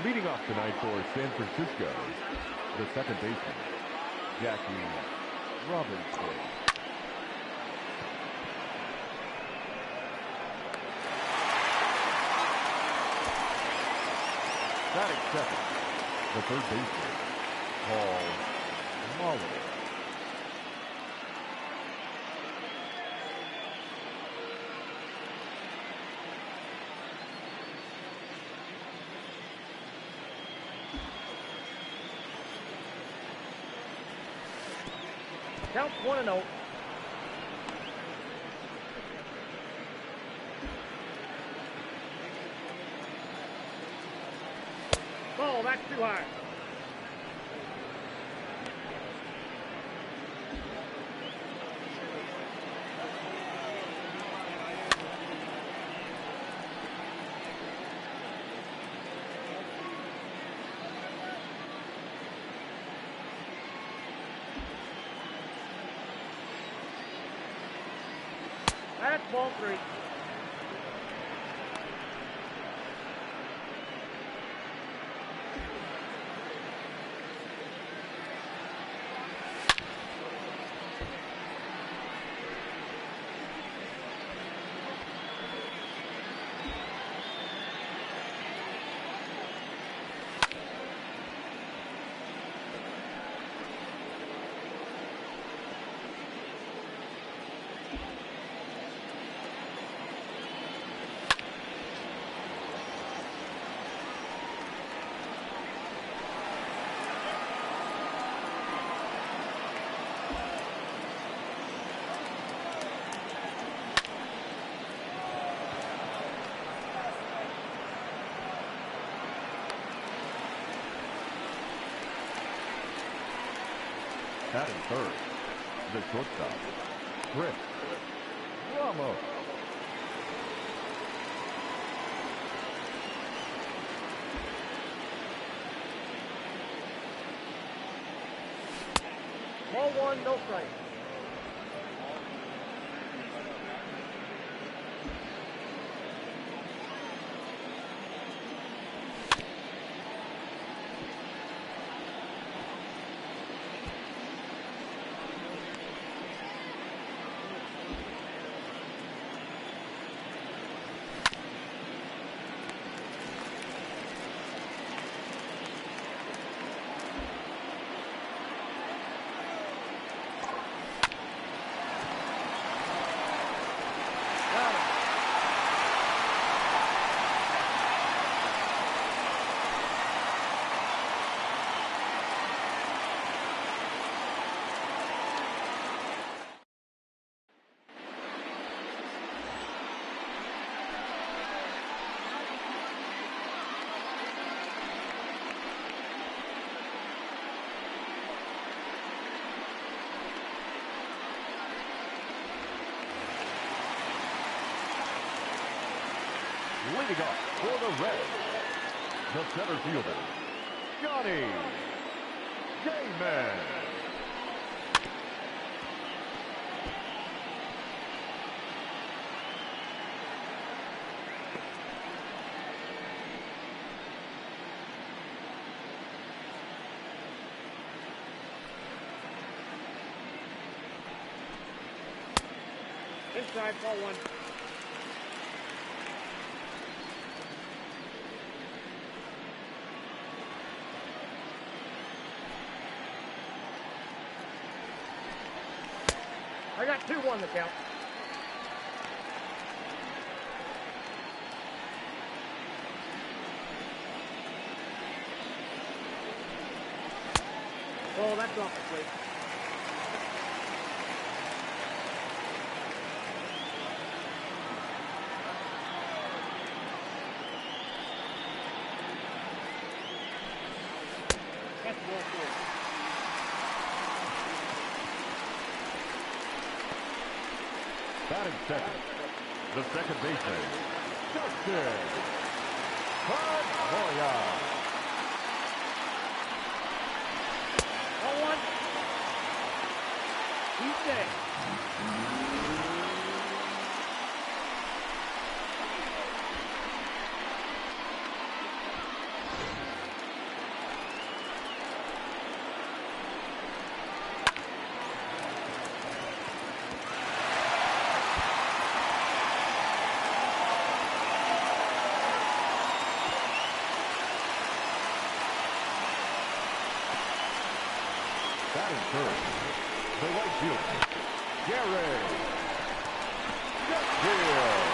Leading off tonight for San Francisco, the second baseman, Jackie Robinson. Batting second, the third baseman, Paul Muller. Count 1-0. Ball, that's too high. That's ball 3. Batting third, the shortstop, Chris Ramos. Ball 1, no strike. Leading up for the Reds, the center fielder, Johnny J-Man. Inside, ball 1. I got 2-1 the count. Oh, that's off the plate. That's ball 4. Batting second, the second baseman, Justin Pedroia. Ball 1. He's dead. Batting first, the right fielder, Gary. Field.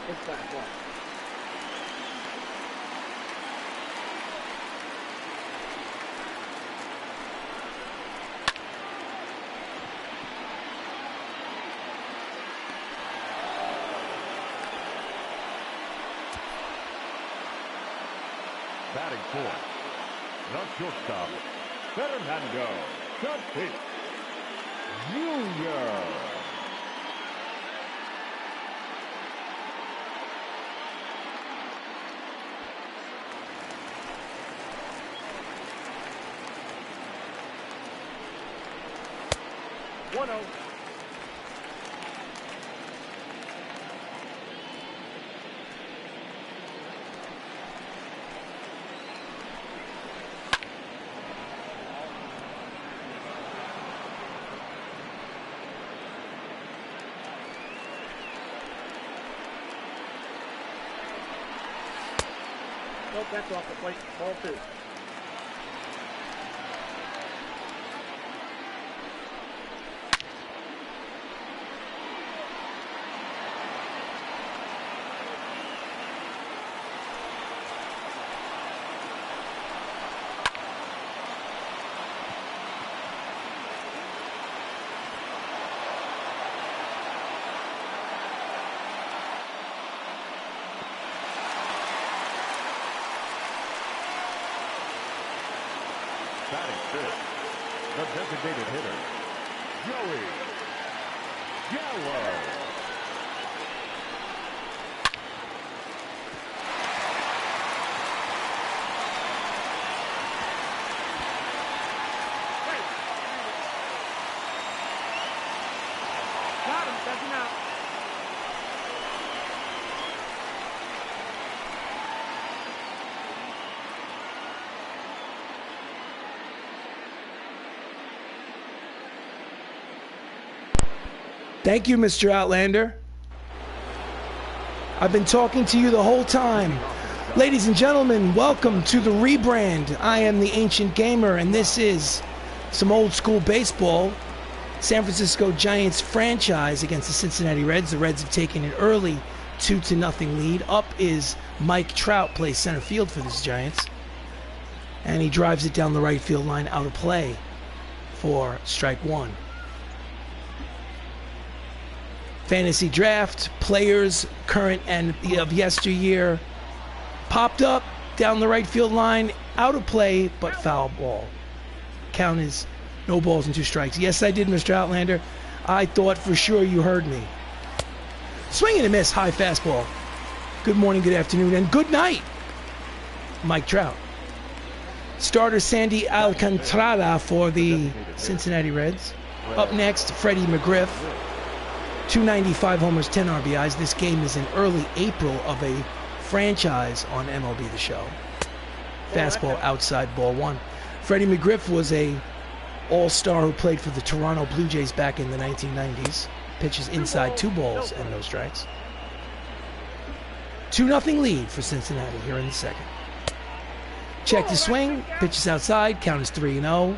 It's back one. Batting fourth, the shortstop, Fernando Tatis Jr. One out. Nope, that's off the plate. Ball two. Batting fifth, the designated hitter, Joey Gallo. Got him. That's him out. Thank you, Mr. Outlander. I've been talking to you the whole time. Ladies and gentlemen, welcome to the rebrand. I am the Ancient Gamer, and this is some old school baseball. San Francisco Giants franchise against the Cincinnati Reds. The Reds have taken an early 2-0 lead. Up is Mike Trout, plays center field for this Giants. And he drives it down the right field line, out of play for strike one. Fantasy draft, players current and of yesteryear, popped up down the right field line, out of play, but foul ball. Count is no balls and 2 strikes. Yes, I did, Mr. Outlander. I thought for sure you heard me. Swing and a miss, high fastball. Good morning, good afternoon, and good night, Mike Trout. Starter Sandy Alcantara for the Cincinnati Reds. Up next, Freddie McGriff. 295 homers, 10 RBIs. This game is in early April of a franchise on MLB The Show. Fastball outside, ball one. Freddie McGriff was a all-star who played for the Toronto Blue Jays back in the 1990s. Pitches inside, 2 balls and no strikes. 2-0 lead for Cincinnati here in the second. Check the swing, pitches outside, count is 3-0.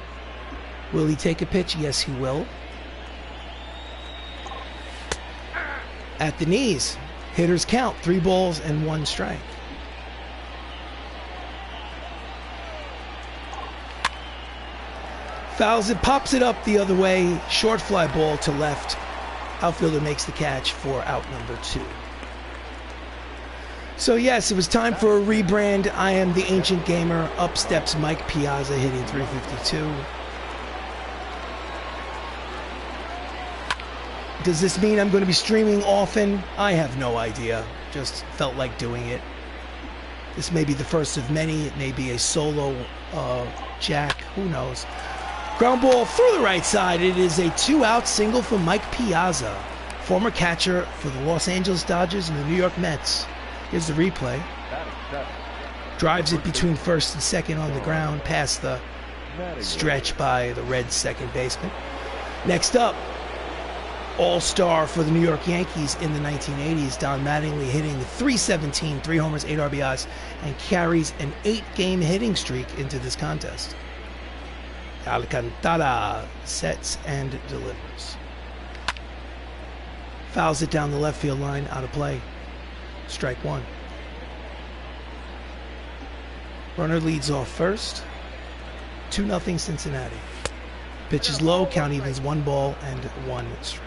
Will he take a pitch? Yes, he will. At the knees, hitters count, 3 balls and 1 strike. Fouls it, pops it up the other way, short fly ball to left. Outfielder makes the catch for out number 2. So yes, it was time for a rebrand. I am the Ancient Gamer. Up steps Mike Piazza, hitting .352. Does this mean I'm going to be streaming often? I have no idea. Just felt like doing it. This may be the first of many. It may be a solo jack. Who knows? Ground ball through the right side. It is a 2-out single for Mike Piazza, former catcher for the Los Angeles Dodgers and the New York Mets. Here's the replay. Drives it between first and second on the ground past the stretch by the Reds' second baseman. Next up, all-star for the New York Yankees in the 1980s, Don Mattingly, hitting .317, 3 homers, 8 RBIs, and carries an 8-game hitting streak into this contest. Alcantara sets and delivers. Fouls it down the left field line, out of play. Strike one. Runner leads off first. 2-0 Cincinnati. Pitch is low, count evens 1 ball and 1 strike.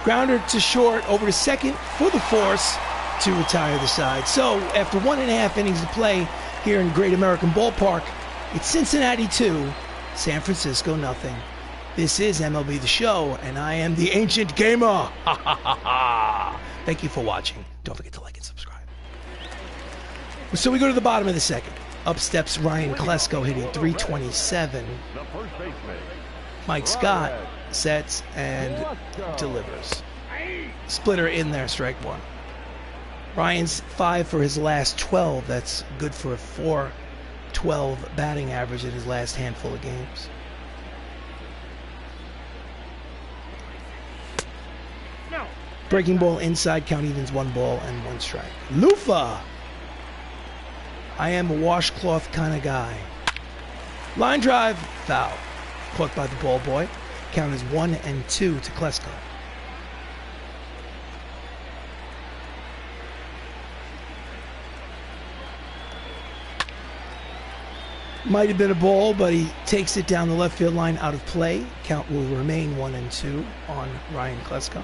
Grounder to short, over to second for the force to retire the side. So after 1.5 innings of play here in Great American Ballpark, it's Cincinnati 2, San Francisco nothing. This is MLB The Show, and I am the Ancient Gamer. Ha ha ha ha. Thank you for watching. Don't forget to like and subscribe. So we go to the bottom of the second. Up steps Ryan Klesko, hitting .327. Mike Scott sets and delivers. Splitter in there, strike one. Ryan's 5 for his last 12. That's good for a .412 batting average in his last handful of games. Breaking ball inside, count evens 1 ball and 1 strike. Lufa! I am a washcloth kind of guy. Line drive, foul. Caught by the ball boy. Count is 1 and 2 to Klesko. Might have been a ball, but he takes it down the left field line out of play. Count will remain 1 and 2 on Ryan Klesko.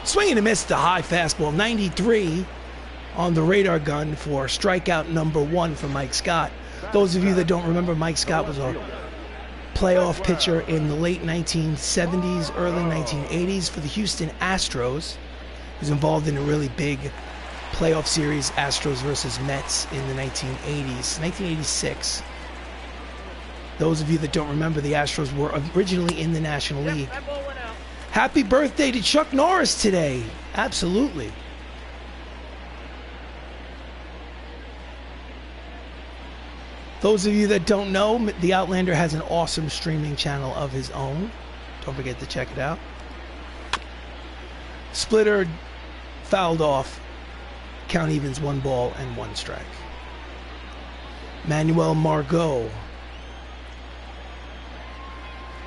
Swing and a miss, the high fastball, 93 on the radar gun for strikeout number 1 for Mike Scott. Those of you that don't remember, Mike Scott was a playoff pitcher in the late 1970s, early 1980s for the Houston Astros. He was involved in a really big playoff series, Astros versus Mets, in the 1980s, 1986. Those of you that don't remember, the Astros were originally in the National League. Happy birthday to Chuck Norris today. Absolutely. Those of you that don't know, The Outlander has an awesome streaming channel of his own. Don't forget to check it out. Splitter fouled off. Count evens 1 ball and 1 strike. Manuel Margot.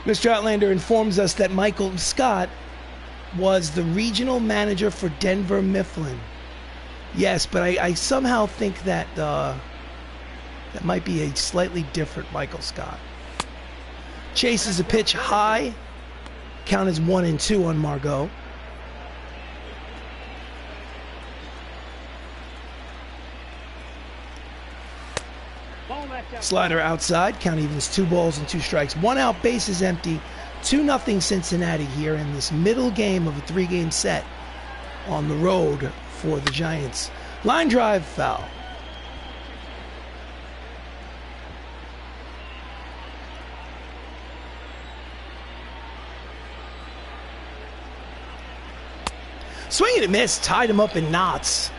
Mr. Outlander informs us that Michael Scott was the regional manager for Denver Mifflin. Yes, but I somehow think that that might be a slightly different Michael Scott. Chases a pitch high. Count is 1 and 2 on Margot. Slider outside, count evens 2 balls and 2 strikes. 1 out, base is empty. 2-0 Cincinnati here in this middle game of a 3-game set on the road for the Giants. Line drive, foul. Swing and a miss, tied him up in knots.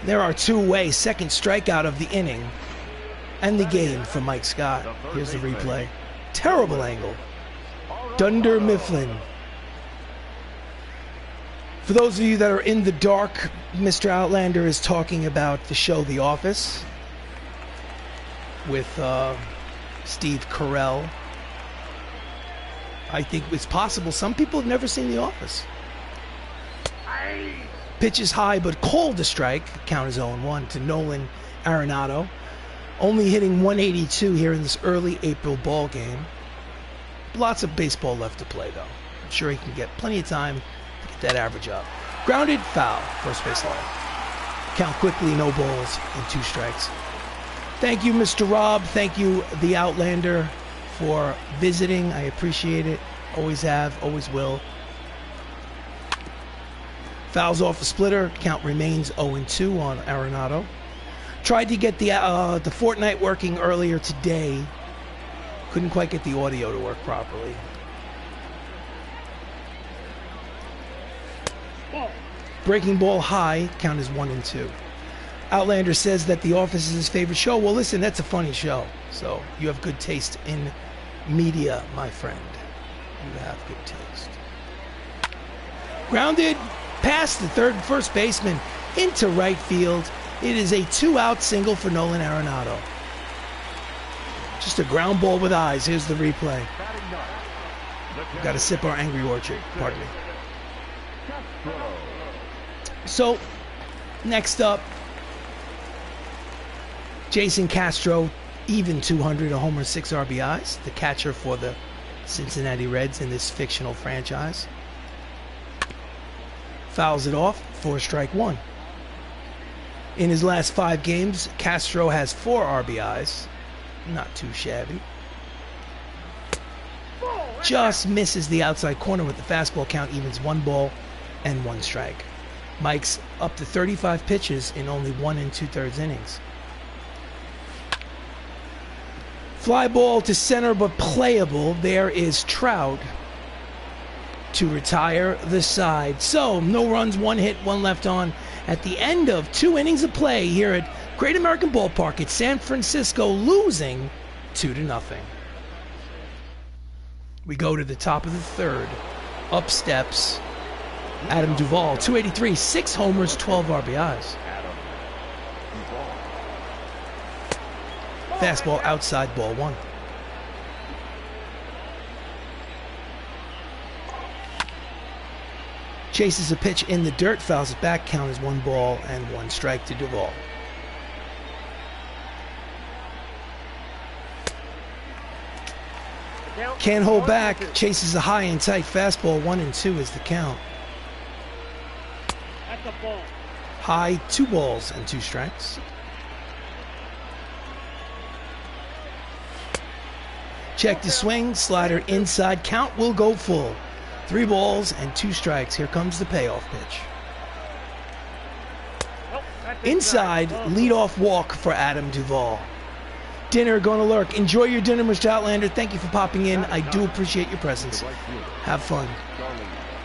There are 2 away, second strikeout of the inning. And the game for Mike Scott. Here's the replay. Terrible angle. Dunder Mifflin. For those of you that are in the dark, Mr. Outlander is talking about the show The Office with Steve Carell. I think it's possible some people have never seen The Office. Pitch is high but called a strike. Count is 0-1 to Nolan Arenado. Only hitting .182 here in this early April ball game. Lots of baseball left to play, though. I'm sure he can get plenty of time to get that average up. Grounded, foul, first base line. Count quickly, no balls, and 2 strikes. Thank you, Mr. Rob. Thank you, The Outlander, for visiting. I appreciate it. Always have, always will. Fouls off a splitter. Count remains 0-2 on Arenado. Tried to get the Fortnite working earlier today. Couldn't quite get the audio to work properly. Breaking ball high. Count is 1-2. Outlander says that The Office is his favorite show. Well, listen, that's a funny show. So you have good taste in media, my friend. You have good taste. Grounded past the third and first baseman into right field. It is a 2-out single for Nolan Arenado. Just a ground ball with eyes. Here's the replay. We've got to sip our Angry Orchard. Pardon me. So, next up, Jason Castro, even 200, a homer, 6 RBIs. The catcher for the Cincinnati Reds in this fictional franchise. Fouls it off, 4-1. In his last 5 games, Castro has 4 RBIs. Not too shabby. Just misses the outside corner with the fastball. Count evens 1 ball and 1 strike. Mike's up to 35 pitches in only 1 2/3 innings. Fly ball to center, but playable. There is Trout to retire the side. So, no runs, 1 hit, 1 left on at the end of 2 innings of play here at Great American Ballpark at San Francisco, losing 2-0. We go to the top of the third. Up steps Adam Duvall, 283, 6 homers, 12 RBIs. Fastball outside, ball 1. Chases a pitch in the dirt, fouls it back. Count is 1 ball and 1 strike to Duvall. Can't hold back, chases a high and tight fastball. 1-2 is the count. That's a ball. High, 2 balls and 2 strikes. Check the swing, slider inside, count will go full. 3 balls and 2 strikes. Here comes the payoff pitch. Inside, leadoff walk for Adam Duvall. Dinner going to lurk. Enjoy your dinner, Mr. Outlander. Thank you for popping in. I do appreciate your presence. Have fun.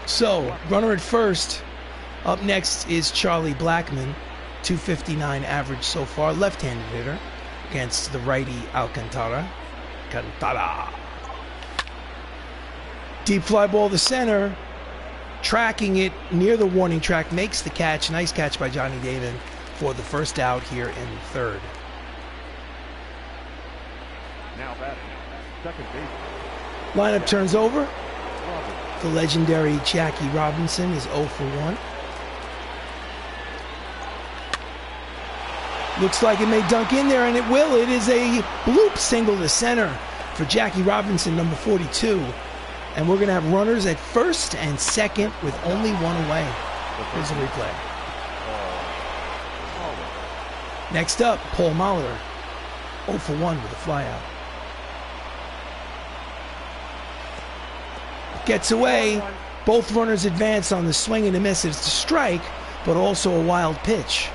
So, runner at first. Up next is Charlie Blackmon. 259 average so far. Left-handed hitter against the righty Alcantara. Deep fly ball to center. Tracking it near the warning track. Makes the catch. Nice catch by Johnny Damon for the first out here in the third. Now batting, second base. Lineup turns over. The legendary Jackie Robinson is 0 for 1. Looks like it may dunk in there, and it will. It is a bloop single to center for Jackie Robinson, number 42. And we're going to have runners at first and second with only 1 away. Here's the replay. Next up, Paul Molitor, 0 for 1 with a flyout. Gets away. Both runners advance on the swing and a miss. It's a strike, but also a wild pitch.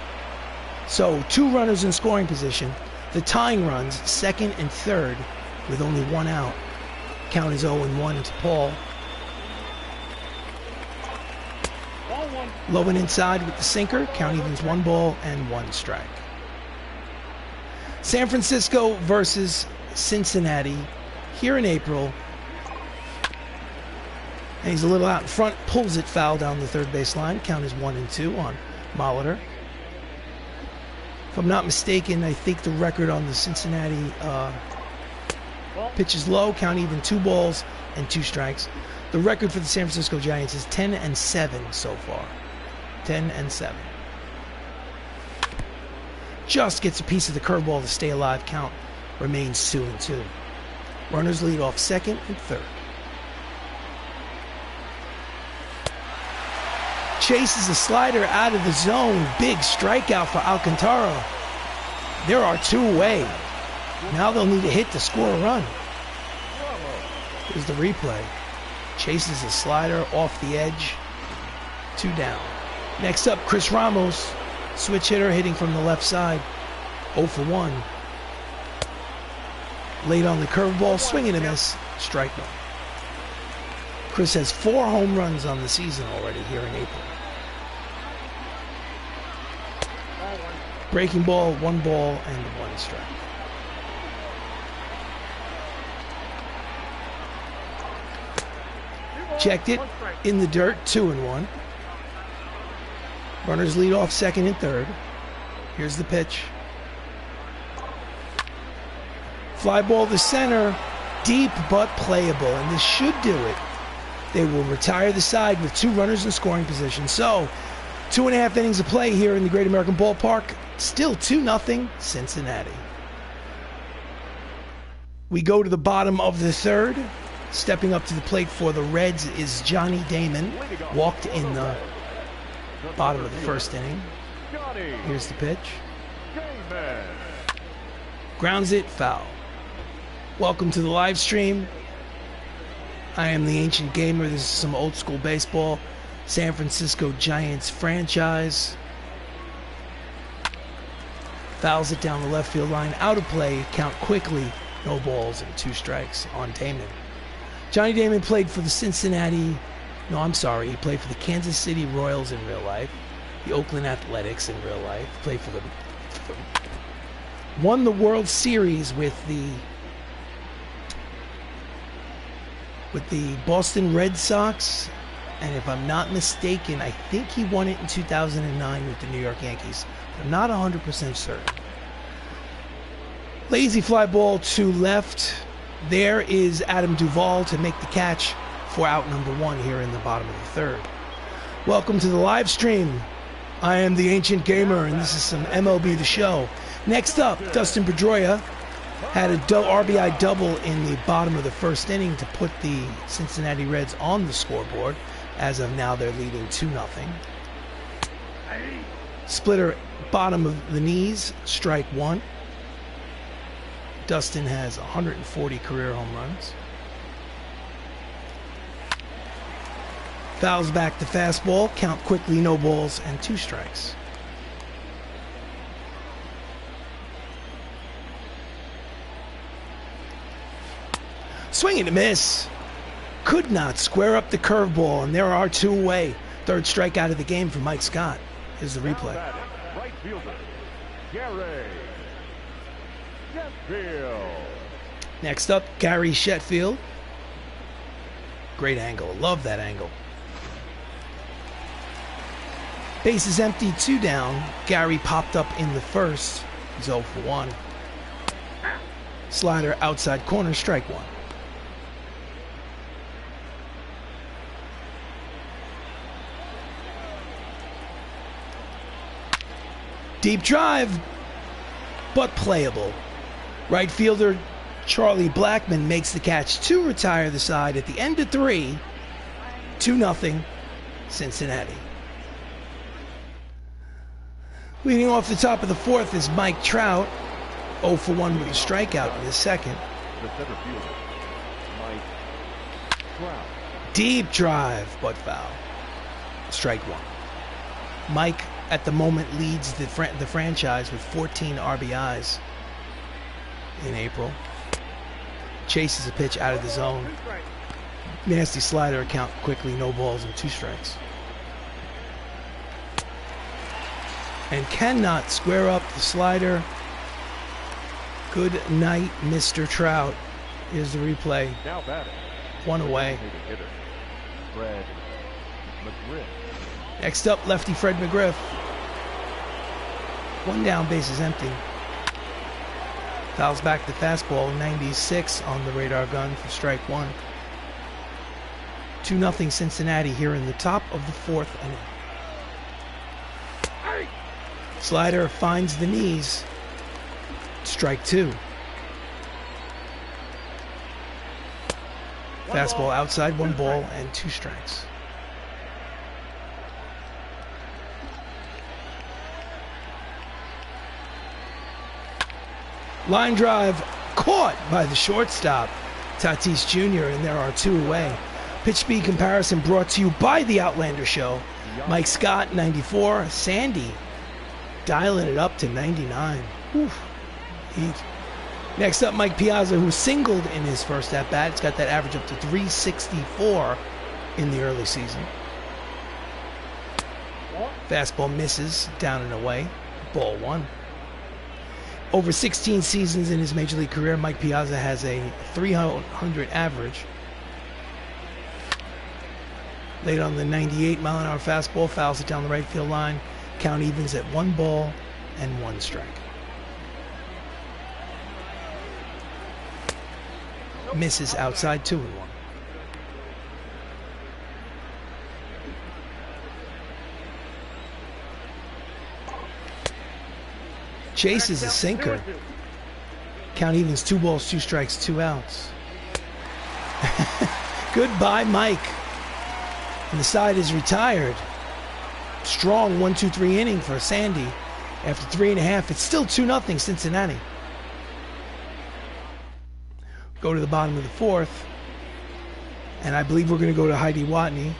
So 2 runners in scoring position. The tying runs, second and third, with only 1 out. Count is 0-1 to Paul. Low and inside with the sinker. Count evens 1 ball and 1 strike. San Francisco versus Cincinnati here in April. And he's a little out in front, pulls it foul down the third base line. Count is 1-2 on Molitor. If I'm not mistaken, I think the record on the Cincinnati pitch is low. Count even, 2 balls and 2 strikes. The record for the San Francisco Giants is 10-7 so far. 10-7. Just gets a piece of the curveball to stay alive. Count remains 2-2. Runners lead off second and third. chases a slider out of the zone. Big strikeout for Alcantara. There are 2 away. Now they'll need a hit to score a run. Here's the replay. Chases a slider off the edge. 2 down. Next up, Chris Ramos. Switch hitter hitting from the left side. 0 for 1. Late on the curveball, swing and a miss. Strike 1. Chris has 4 home runs on the season already here in April. Breaking ball, 1 ball, and 1 strike. Checked it in the dirt, 2-1. Runners lead off second and third. Here's the pitch. Fly ball to center, deep but playable, and this should do it. They will retire the side with 2 runners in scoring position. So, 2.5 innings of play here in the Great American Ballpark. Still 2-0 Cincinnati. We go to the bottom of the third. Stepping up to the plate for the Reds is Johnny Damon. Walked in the bottom of the first inning. Here's the pitch. Grounds it, foul. Welcome to the live stream. I am the Ancient Gamer. This is some old school baseball. San Francisco Giants franchise. Fouls it down the left field line. Out of play. Count quickly. No balls and 2 strikes on Damon. Johnny Damon played for the Cincinnati... No, I'm sorry. He played for the Kansas City Royals in real life. The Oakland Athletics in real life. Played for the... Won the World Series with the Boston Red Sox. And if I'm not mistaken, I think he won it in 2009 with the New York Yankees. But I'm not 100% certain. Lazy fly ball to left. There is Adam Duvall to make the catch for out number 1 here in the bottom of the third. Welcome to the live stream. I am the Ancient Gamer, and this is some MLB The Show. Next up, Dustin Pedroia had a RBI double in the bottom of the first inning to put the Cincinnati Reds on the scoreboard. As of now, they're leading 2-0. Splitter, bottom of the knees, strike 1. Dustin has 140 career home runs. Fouls back the fastball, count quickly, no balls, and 2 strikes. Swing and a miss. Could not square up the curveball, and there are 2 away. 3rd strikeout of the game for Mike Scott. Here's the replay. Right fielder, Gary Sheffield. Next up, Gary Sheffield. Great angle. Love that angle. Base is empty, 2 down. Gary popped up in the first. He's 0 for 1. Slider outside corner, strike 1. Deep drive, but playable. Right fielder Charlie Blackmon makes the catch to retire the side at the end of 3. 2-0 Cincinnati. Leading off the top of the 4th is Mike Trout. 0 for 1 with a strikeout in the second. The center fielder, Mike Trout. Deep drive, but foul. Strike 1. Mike, at the moment, leads the franchise with 14 RBIs in April. Chases a pitch out of the zone. Nasty slider, count quickly, no balls and 2 strikes. And cannot square up the slider. Good night, Mr. Trout. Here's the replay. Now batting. 1 away. Hitter, Fred McGriff. Next up, lefty Fred McGriff. 1 down, base is empty. Fouls back the fastball, 96 on the radar gun for strike 1. 2-0 Cincinnati here in the top of the 4th inning. Slider finds the knees. Strike 2. Fastball outside, 1 ball and 2 strikes. Line drive caught by the shortstop, Tatis Jr., and there are 2 away. Pitch speed comparison brought to you by the Outlander Show. Mike Scott, 94. Sandy dialing it up to 99. Oof. Heat. Next up, Mike Piazza, who singled in his first at-bat. It's got that average up to 364 in the early season. Fastball misses, down and away. Ball 1. Over 16 seasons in his Major League career, Mike Piazza has a 300 average. Late on the 98-mile-an-hour fastball, fouls it down the right field line. Count evens at 1 ball and 1 strike. Misses outside, 2-1. Chases a sinker. Count evens 2 balls, 2 strikes, 2 outs. Goodbye, Mike. And the side is retired. Strong 1-2-3 inning for Sandy. After 3.5, it's still 2-0 Cincinnati. Go to the bottom of the 4th. And I believe we're going to go to Heidi Watney.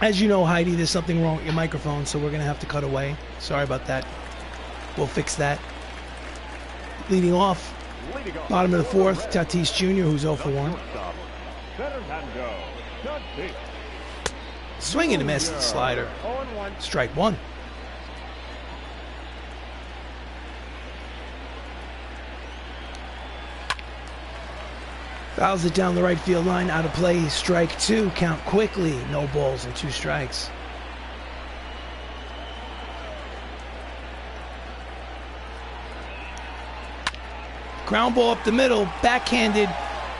As you know, Heidi, there's something wrong with your microphone, so we're going to have to cut away. Sorry about that. We'll fix that. Leading off, bottom of the 4th, Tatis Jr., who's 0 for 1. Swing and a miss at the slider. Strike 1. Fouls it down the right field line, out of play, strike 2, count quickly, no balls and 2 strikes. Ground ball up the middle, backhanded,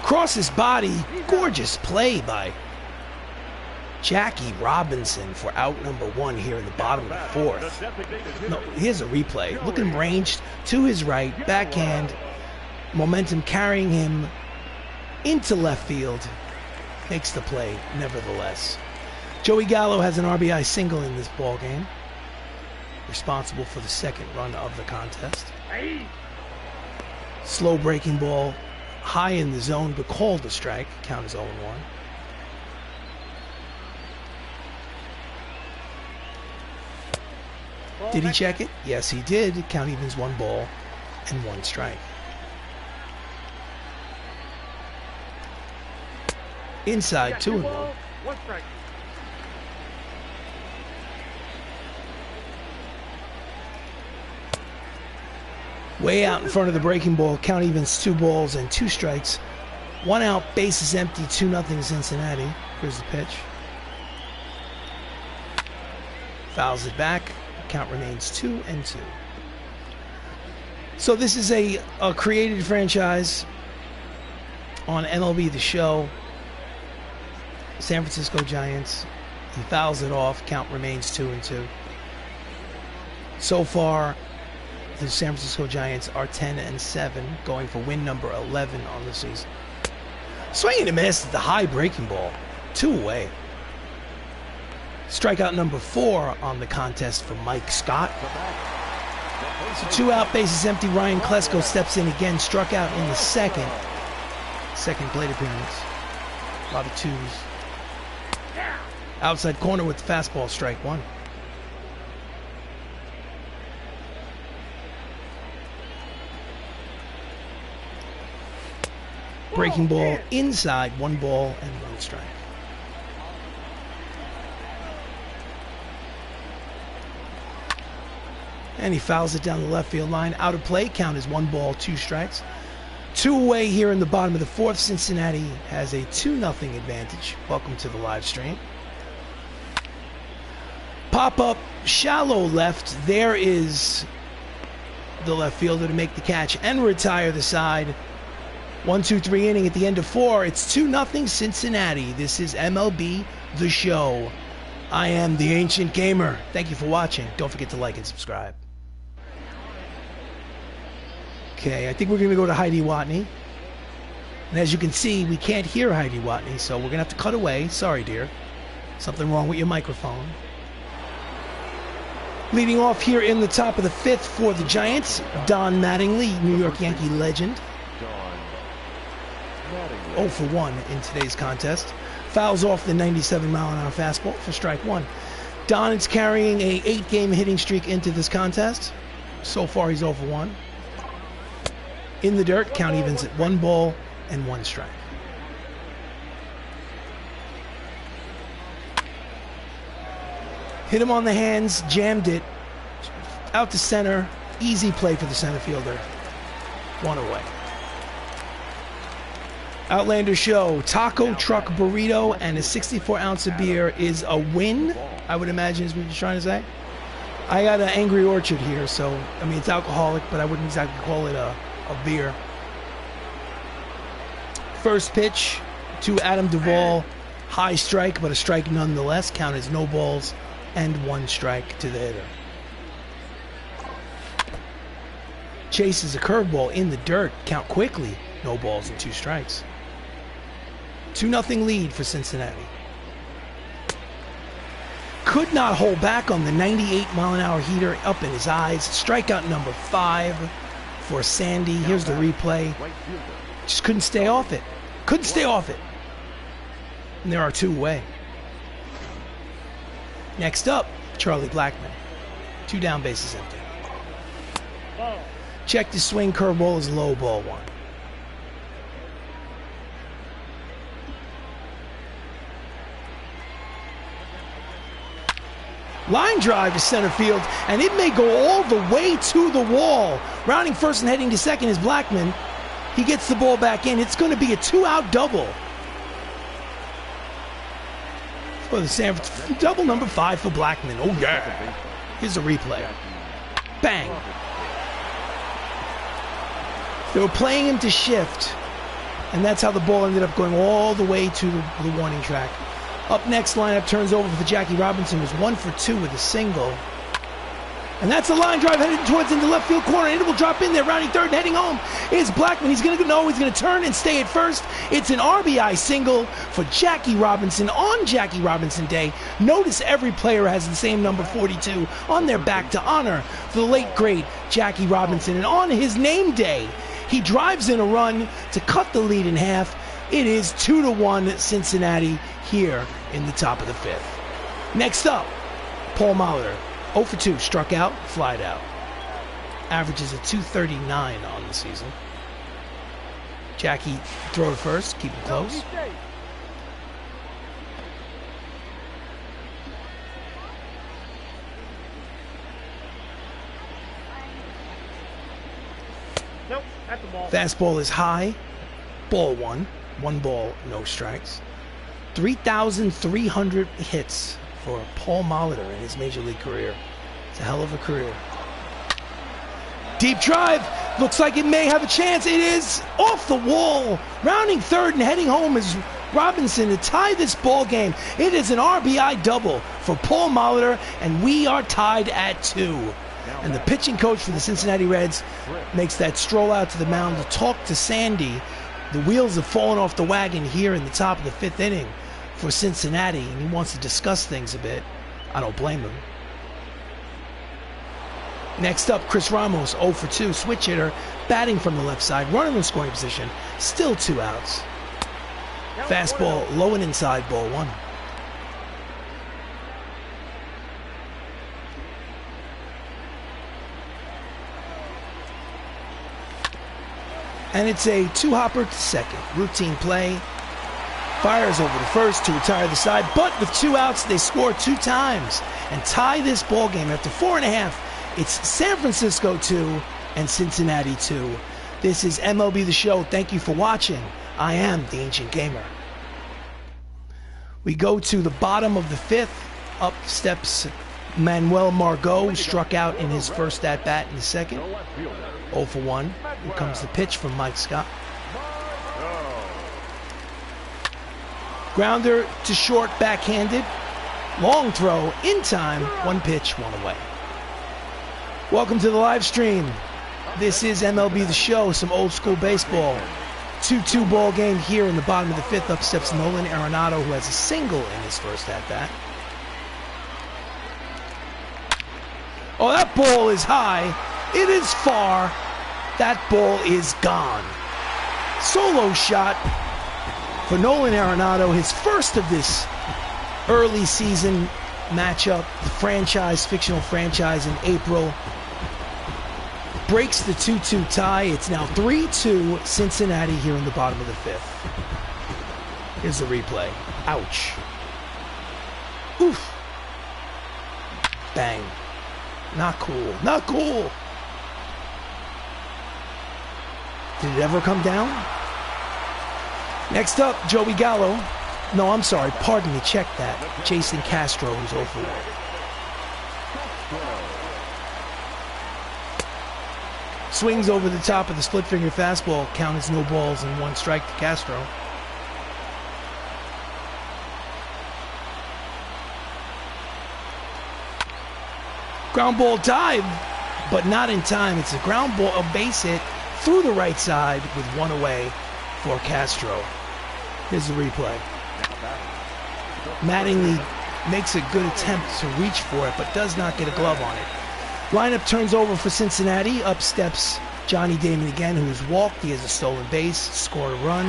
crosses body, gorgeous play by Jackie Robinson for out number 1 here in the bottom of the 4th. No, here's a replay. Look at him ranged to his right, backhand, momentum carrying him into left field, makes the play nevertheless. Joey Gallo has an RBI single in this ball game, responsible for the 2nd run of the contest. Slow breaking ball, high in the zone, but called a strike. Count is 0-1. Did he check it? Yes, he did. Count evens 1 ball and 1 strike. Inside, 2-1. Way out in front of the breaking ball, count evens 2 balls and 2 strikes. 1 out, bases empty, 2-0 Cincinnati. Here's the pitch. Fouls it back, count remains 2-2. So this is a created franchise on MLB The Show. San Francisco Giants. He fouls it off. Count remains 2-2. So far, the San Francisco Giants are 10-7, going for win number 11 on the season. Swing and a miss at the high breaking ball. 2 away. Strikeout number 4 on the contest for Mike Scott. So 2 out, bases empty. Ryan Klesko steps in again. Struck out in the 2nd. 2nd plate appearance. A lot of 2s. Outside corner with the fastball, strike 1. Breaking ball inside, 1 ball and 1 strike. And he fouls it down the left field line. Out of play, count is 1 ball, 2 strikes. 2 away here in the bottom of the 4th. Cincinnati has a 2-0 advantage. Welcome to the live stream. Pop up, shallow left. There is the left fielder to make the catch and retire the side. 1-2-3 inning at the end of 4. It's 2-0 Cincinnati. This is MLB The Show. I am the Ancient Gamer. Thank you for watching. Don't forget to like and subscribe. Okay, I think we're going to go to Heidi Watney. And as you can see, we can't hear Heidi Watney, so we're going to have to cut away. Sorry, dear. Something wrong with your microphone. Leading off here in the top of the fifth for the Giants, Don Mattingly, New York Yankee legend. 0 for 1 in today's contest. Fouls off the 97-mile-an-hour fastball for strike one. Don is carrying a 8-game hitting streak into this contest. So far, he's 0 for 1. In the dirt, count evens at 1 ball and 1 strike. Hit him on the hands, jammed it, out to center. Easy play for the center fielder. 1 away. Outlander show, taco truck burrito and a 64-ounce of beer is a win, I would imagine is what you're trying to say. I got an Angry Orchard here, so, I mean, it's alcoholic, but I wouldn't exactly call it a beer. First pitch to Adam Duvall, high strike, but a strike nonetheless. Count as no balls and 1 strike to the hitter. Chases a curveball in the dirt. Count quickly. No balls and 2 strikes. 2-0 lead for Cincinnati. Could not hold back on the 98-mile-an-hour heater up in his eyes. Strikeout number 5 for Sandy. Here's the replay. Just couldn't stay off it. Couldn't stay off it. And there are 2 away. Next up, Charlie Blackmon. 2 down, bases empty. Check the swing, curveball is low, ball 1. Line drive to center field, and it may go all the way to the wall. Rounding first and heading to second is Blackmon. He gets the ball back in. It's going to be a 2-out double. For the San Francisco, double number 5 for Blackmon. Oh, yeah. Here's a replay. Bang. They were playing him to shift, and that's how the ball ended up going all the way to the warning track. Up next, lineup turns over for Jackie Robinson, who's 1 for 2 with a single. And that's a line drive headed towards into left field corner, and it will drop in there, rounding third and heading home is Blackmon. He's going to know he's going to turn and stay at first. It's an RBI single for Jackie Robinson on Jackie Robinson Day. Notice every player has the same number 42 on their back to honor the late, great Jackie Robinson. And on his name day, he drives in a run to cut the lead in half. It is 2-1 Cincinnati here in the top of the 5th. Next up, Paul Molitor. 0 for 2, struck out, flied out. Averages a 239 on the season. Jackie throw to first, keep him close. Nope, that's the ball. Fastball is high, ball 1. 1 ball, no strikes. 3,300 hits for Paul Molitor in his major league career. It's a hell of a career. Deep drive. Looks like it may have a chance. It is off the wall. Rounding third and heading home is Robinson to tie this ball game. It is an RBI double for Paul Molitor, and we are tied at 2. And the pitching coach for the Cincinnati Reds makes that stroll out to the mound to talk to Sandy. The wheels have fallen off the wagon here in the top of the 5th inning for Cincinnati, and he wants to discuss things a bit. I don't blame him. Next up, Chris Ramos, 0 for 2, switch hitter, batting from the left side, running in scoring position, still 2 outs. Fastball low and inside, ball 1. And it's a 2-hopper to second. Routine play. Fires over to first to retire the side. But with 2 outs, they score 2 times and tie this ball game after 4.5. It's San Francisco 2 and Cincinnati 2. This is MLB The Show. Thank you for watching. I am the Ancient Gamer. We go to the bottom of the 5th. Up steps Manuel Margot, struck out in his first at-bat in the second. 0 for 1. Here comes the pitch from Mike Scott. Grounder to short, backhanded. Long throw, in time. 1 pitch, 1 away. Welcome to the live stream. This is MLB The Show, some old school baseball. 2-2 ball game here in the bottom of the 5th. Up steps Nolan Arenado, who has a single in his first at-bat. Oh, that ball is high. It is far. That ball is gone. Solo shot for Nolan Arenado, his first of this early season matchup, the fictional franchise in April. Breaks the 2-2 tie. It's now 3-2 Cincinnati here in the bottom of the fifth. Here's the replay. Ouch. Oof. Bang. Not cool. Not cool. Did it ever come down? Next up, Joey Gallo. No, I'm sorry. Pardon me. Check that. Jason Castro, who's 0 for 1. Swings over the top of the split finger fastball. Count as no balls and 1 strike to Castro. Ground ball dive, but not in time. It's a ground ball, a base hit through the right side with 1 away for Castro. Here's the replay. Mattingly makes a good attempt to reach for it, but does not get a glove on it. Lineup turns over for Cincinnati. Up steps Johnny Damon again, who has walked. He has a stolen base, scored a run.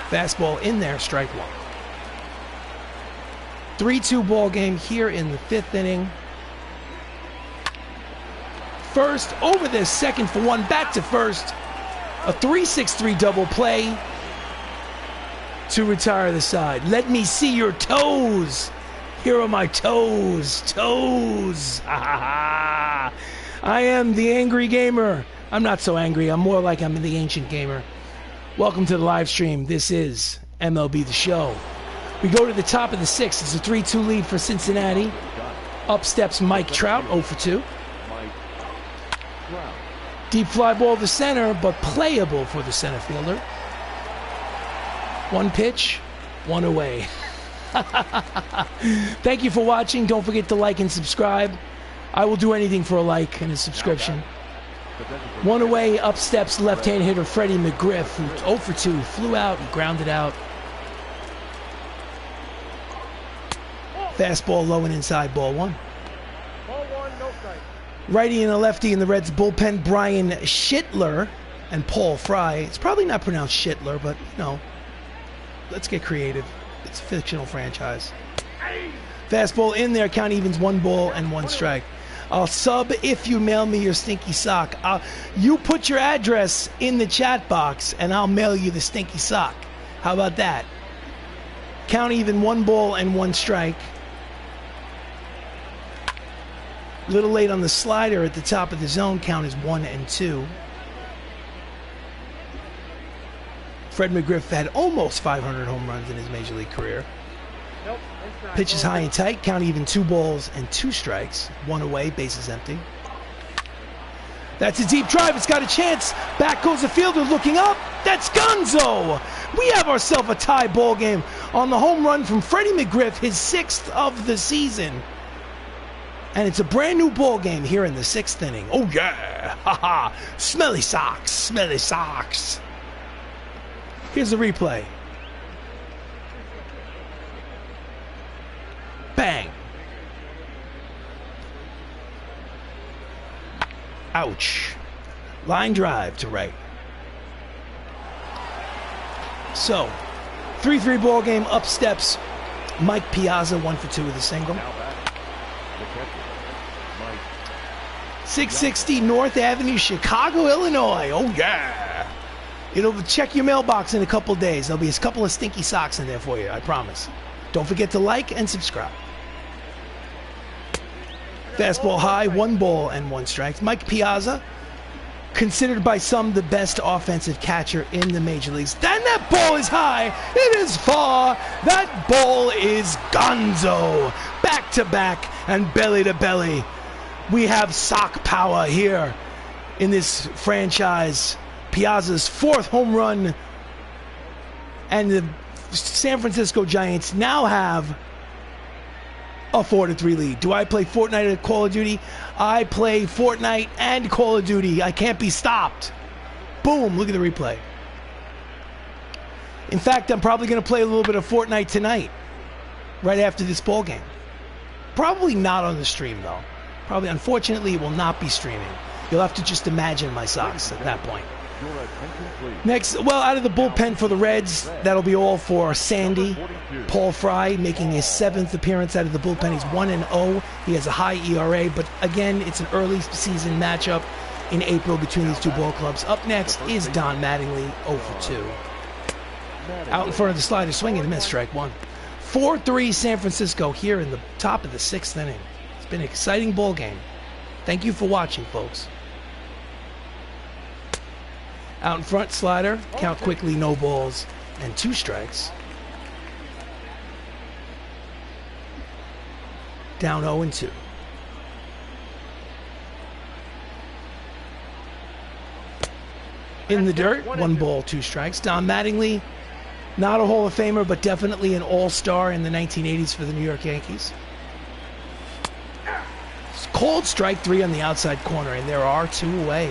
Fastball in there, strike 1. 3-2 ball game here in the 5th inning. First over this, second for 1, back to first. A 3-6-3 double play to retire the side. Let me see your toes. Here are my toes. Toes. I am the angry gamer. I'm not so angry. I'm more like I'm the ancient gamer. Welcome to the live stream. This is MLB The Show. We go to the top of the 6th. It's a 3-2 lead for Cincinnati. Up steps Mike Trout, 0 for 2. Deep fly ball to center, but playable for the center fielder. 1 pitch, 1 away. Thank you for watching. Don't forget to like and subscribe. I will do anything for a like and a subscription. 1 away, up steps left-hand hitter Freddie McGriff, who 0 for 2, flew out and grounded out. Fastball low and inside, ball 1. Ball 1, no strike. Righty and a lefty in the Reds bullpen, Brian Schittler and Paul Fry. It's probably not pronounced Schittler, but, you know, let's get creative. It's a fictional franchise. Fastball in there, count evens, 1 ball and 1 strike. I'll sub if you mail me your stinky sock. You put your address in the chat box, and I'll mail you the stinky sock. How about that? Count even, 1 ball and 1 strike. A little late on the slider at the top of the zone. Count is 1 and 2. Fred McGriff had almost 500 home runs in his major league career. Nope, Pitch is high and tight. Count even, 2 balls and 2 strikes. 1 away, bases empty. That's a deep drive. It's got a chance. Back goes the fielder looking up. That's Gonzo. We have ourselves a tie ball game on the home run from Freddie McGriff, his 6th of the season. And it's a brand new ball game here in the 6th inning. Oh, yeah. Ha-ha. Smelly socks. Smelly socks. Here's the replay. Bang. Ouch. Line drive to right. So, 3-3 ball game. Up steps Mike Piazza, 1 for 2 with a single. 660 North Avenue, Chicago, Illinois. Oh, yeah. It'll check your mailbox in a couple days. There'll be a couple of stinky socks in there for you, I promise. Don't forget to like and subscribe. Fastball high, 1 ball and 1 strike. Mike Piazza, considered by some the best offensive catcher in the major leagues. Then that ball is high. It is far. That ball is Gonzo. Back to back and belly to belly. We have sock power here in this franchise. Piazza's 4th home run, and the San Francisco Giants now have a 4-3 lead. Do I play Fortnite or Call of Duty? I play Fortnite and Call of Duty. I can't be stopped. Boom, look at the replay. In fact, I'm probably going to play a little bit of Fortnite tonight. right after this ball game. Probably not on the stream, though. Probably, unfortunately, it will not be streaming. You'll have to just imagine my socks at that point. Next, well, out of the bullpen for the Reds, that'll be all for Sandy. Paul Fry making his 7th appearance out of the bullpen. He's 1-0. He has a high ERA, but again, it's an early season matchup in April between these two ball clubs. Up next is Don Mattingly, 0 for 2. Out in front of the slider, swing and a miss, strike one. 4-3 San Francisco here in the top of the 6th inning. It's been an exciting ball game. Thank you for watching, folks. Out in front, slider, count quickly, no balls, and 2 strikes. Down 0-2. In the dirt, 1 ball, 2 strikes. Don Mattingly, not a Hall of Famer, but definitely an all-star in the 1980s for the New York Yankees. It's called strike 3 on the outside corner, and there are 2 away.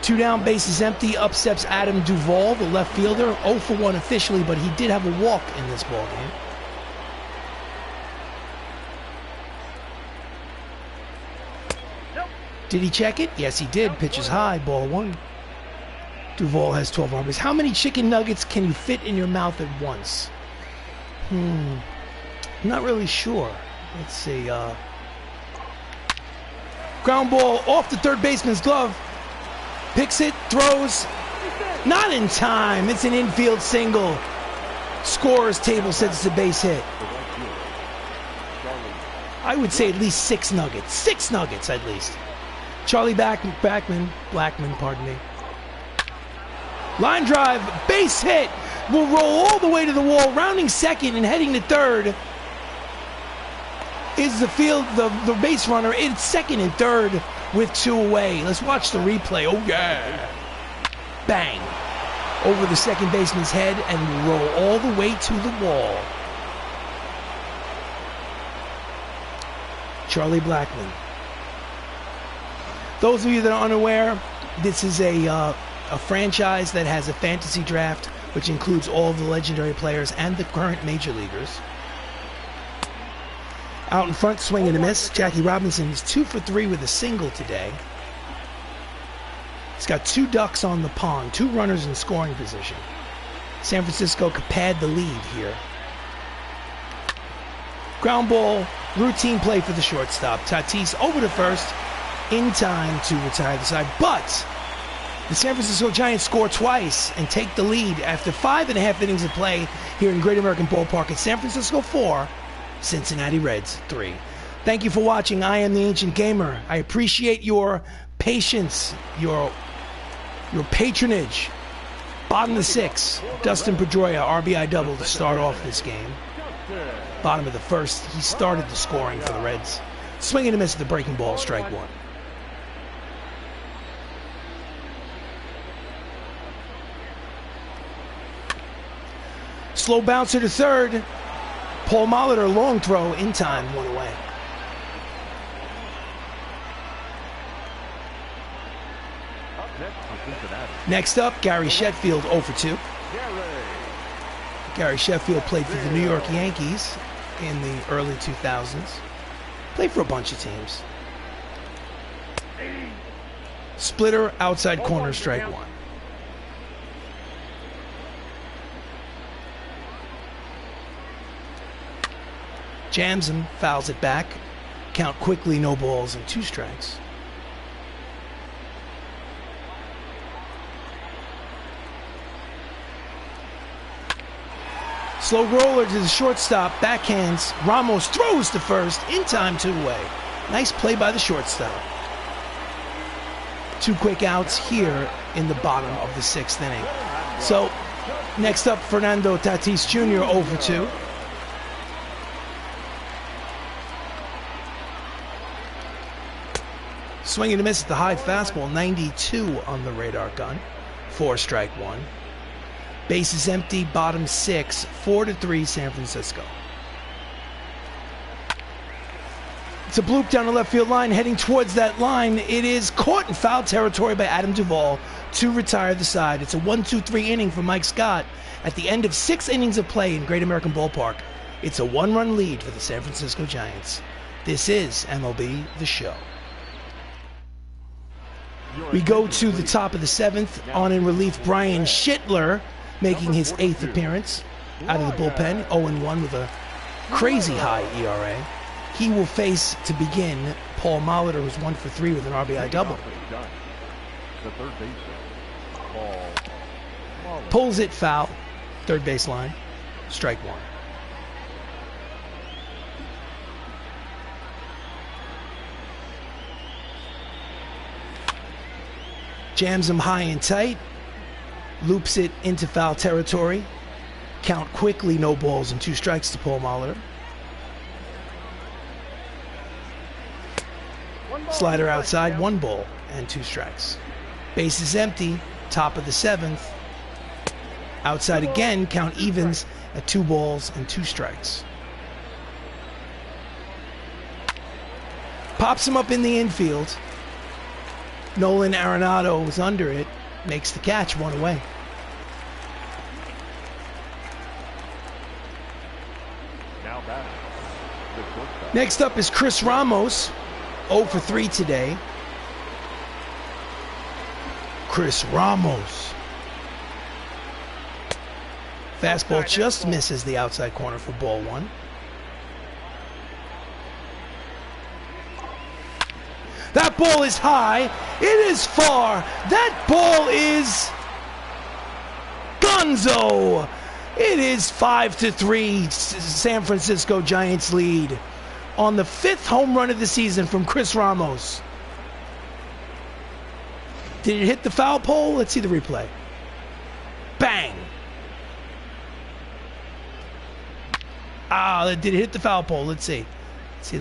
2 down, bases empty. Up steps Adam Duvall, the left fielder. 0 for 1 officially, but he did have a walk in this ball game. Did he check it? Yes, he did. Pitches high, ball 1. Duvall has 12 RBIs. How many chicken nuggets can you fit in your mouth at once? I'm not really sure. Let's see. Ground ball off the third baseman's glove. Picks it, throws. Not in time. It's an infield single. Scorer's table says it's a base hit. I would say at least 6 nuggets. 6 nuggets at least. Charlie Blackman, pardon me. Line drive, base hit. Will roll all the way to the wall, rounding second and heading to third. Is the base runner in second and third with 2 away. Let's watch the replay. Oh yeah. Bang. Over the second baseman's head and roll all the way to the wall. Charlie Blackman. Those of you that are unaware, this is a franchise that has a fantasy draft which includes all of the legendary players and the current major leaguers. Out in front, swing and a miss. Jackie Robinson is 2 for 3 with a single today. He's got 2 ducks on the pond, 2 runners in scoring position. San Francisco could pad the lead here. Ground ball, routine play for the shortstop. Tatis over to first, in time to retire the side. But the San Francisco Giants score twice and take the lead after 5.5 innings of play here in Great American Ballpark at San Francisco 4, Cincinnati Reds 3. Thank you for watching. I am the Ancient Gamer. I appreciate your patience, your patronage. Bottom of the 6th, Dustin Pedroia, RBI double to start off this game. Bottom of the 1st, he started the scoring for the Reds. Swing and a miss at the breaking ball, strike 1. Slow bouncer to third. Paul Molitor, long throw, in time, 1 away. Next up, Gary Sheffield, 0 for 2. Gary Sheffield played for the New York Yankees in the early 2000s. Played for a bunch of teams. Splitter, outside corner, strike 1. Jams him, fouls it back. Count quickly, no balls and 2 strikes. Slow roller to the shortstop, backhands. Ramos throws to first, in time, 2 away. Nice play by the shortstop. 2 quick outs here in the bottom of the 6th inning. So, next up, Fernando Tatis Jr., 0 for 2. Swing and a miss at the high fastball, 92 on the radar gun. 4, strike 1. Bases empty, bottom 6, 4-3 San Francisco. It's a bloop down the left field line, heading towards that line. It is caught in foul territory by Adam Duvall to retire the side. It's a 1-2-3 inning for Mike Scott. At the end of 6 innings of play in Great American Ballpark, it's a 1-run lead for the San Francisco Giants. This is MLB The Show. We go to the top of the 7th. On in relief, Brian Schittler, making his 8th appearance out of the bullpen, 0-1 with a crazy high ERA. He will face, to begin, Paul Molitor, who's 1 for 3 with an RBI double. The third baseman, Paul Molitor. Pulls it foul, third baseline, strike 1. Jams him high and tight, loops it into foul territory. Count quickly, no balls and 2 strikes to Paul Molitor. Slider outside, 1 ball and 2 strikes. Base is empty, top of the 7th. Outside again, count evens at 2 balls and 2 strikes. Pops him up in the infield. Nolan Arenado is under it, makes the catch, 1 away. Next up is Chris Ramos, 0 for 3 today. Chris Ramos. Fastball just misses the outside corner for ball 1. That ball is high. It is far. That ball is gonzo. It is 5-3 San Francisco Giants lead on the 5th home run of the season from Chris Ramos. Did it hit the foul pole? Let's see the replay. Bang. Did it hit the foul pole? Let's see. Let's see.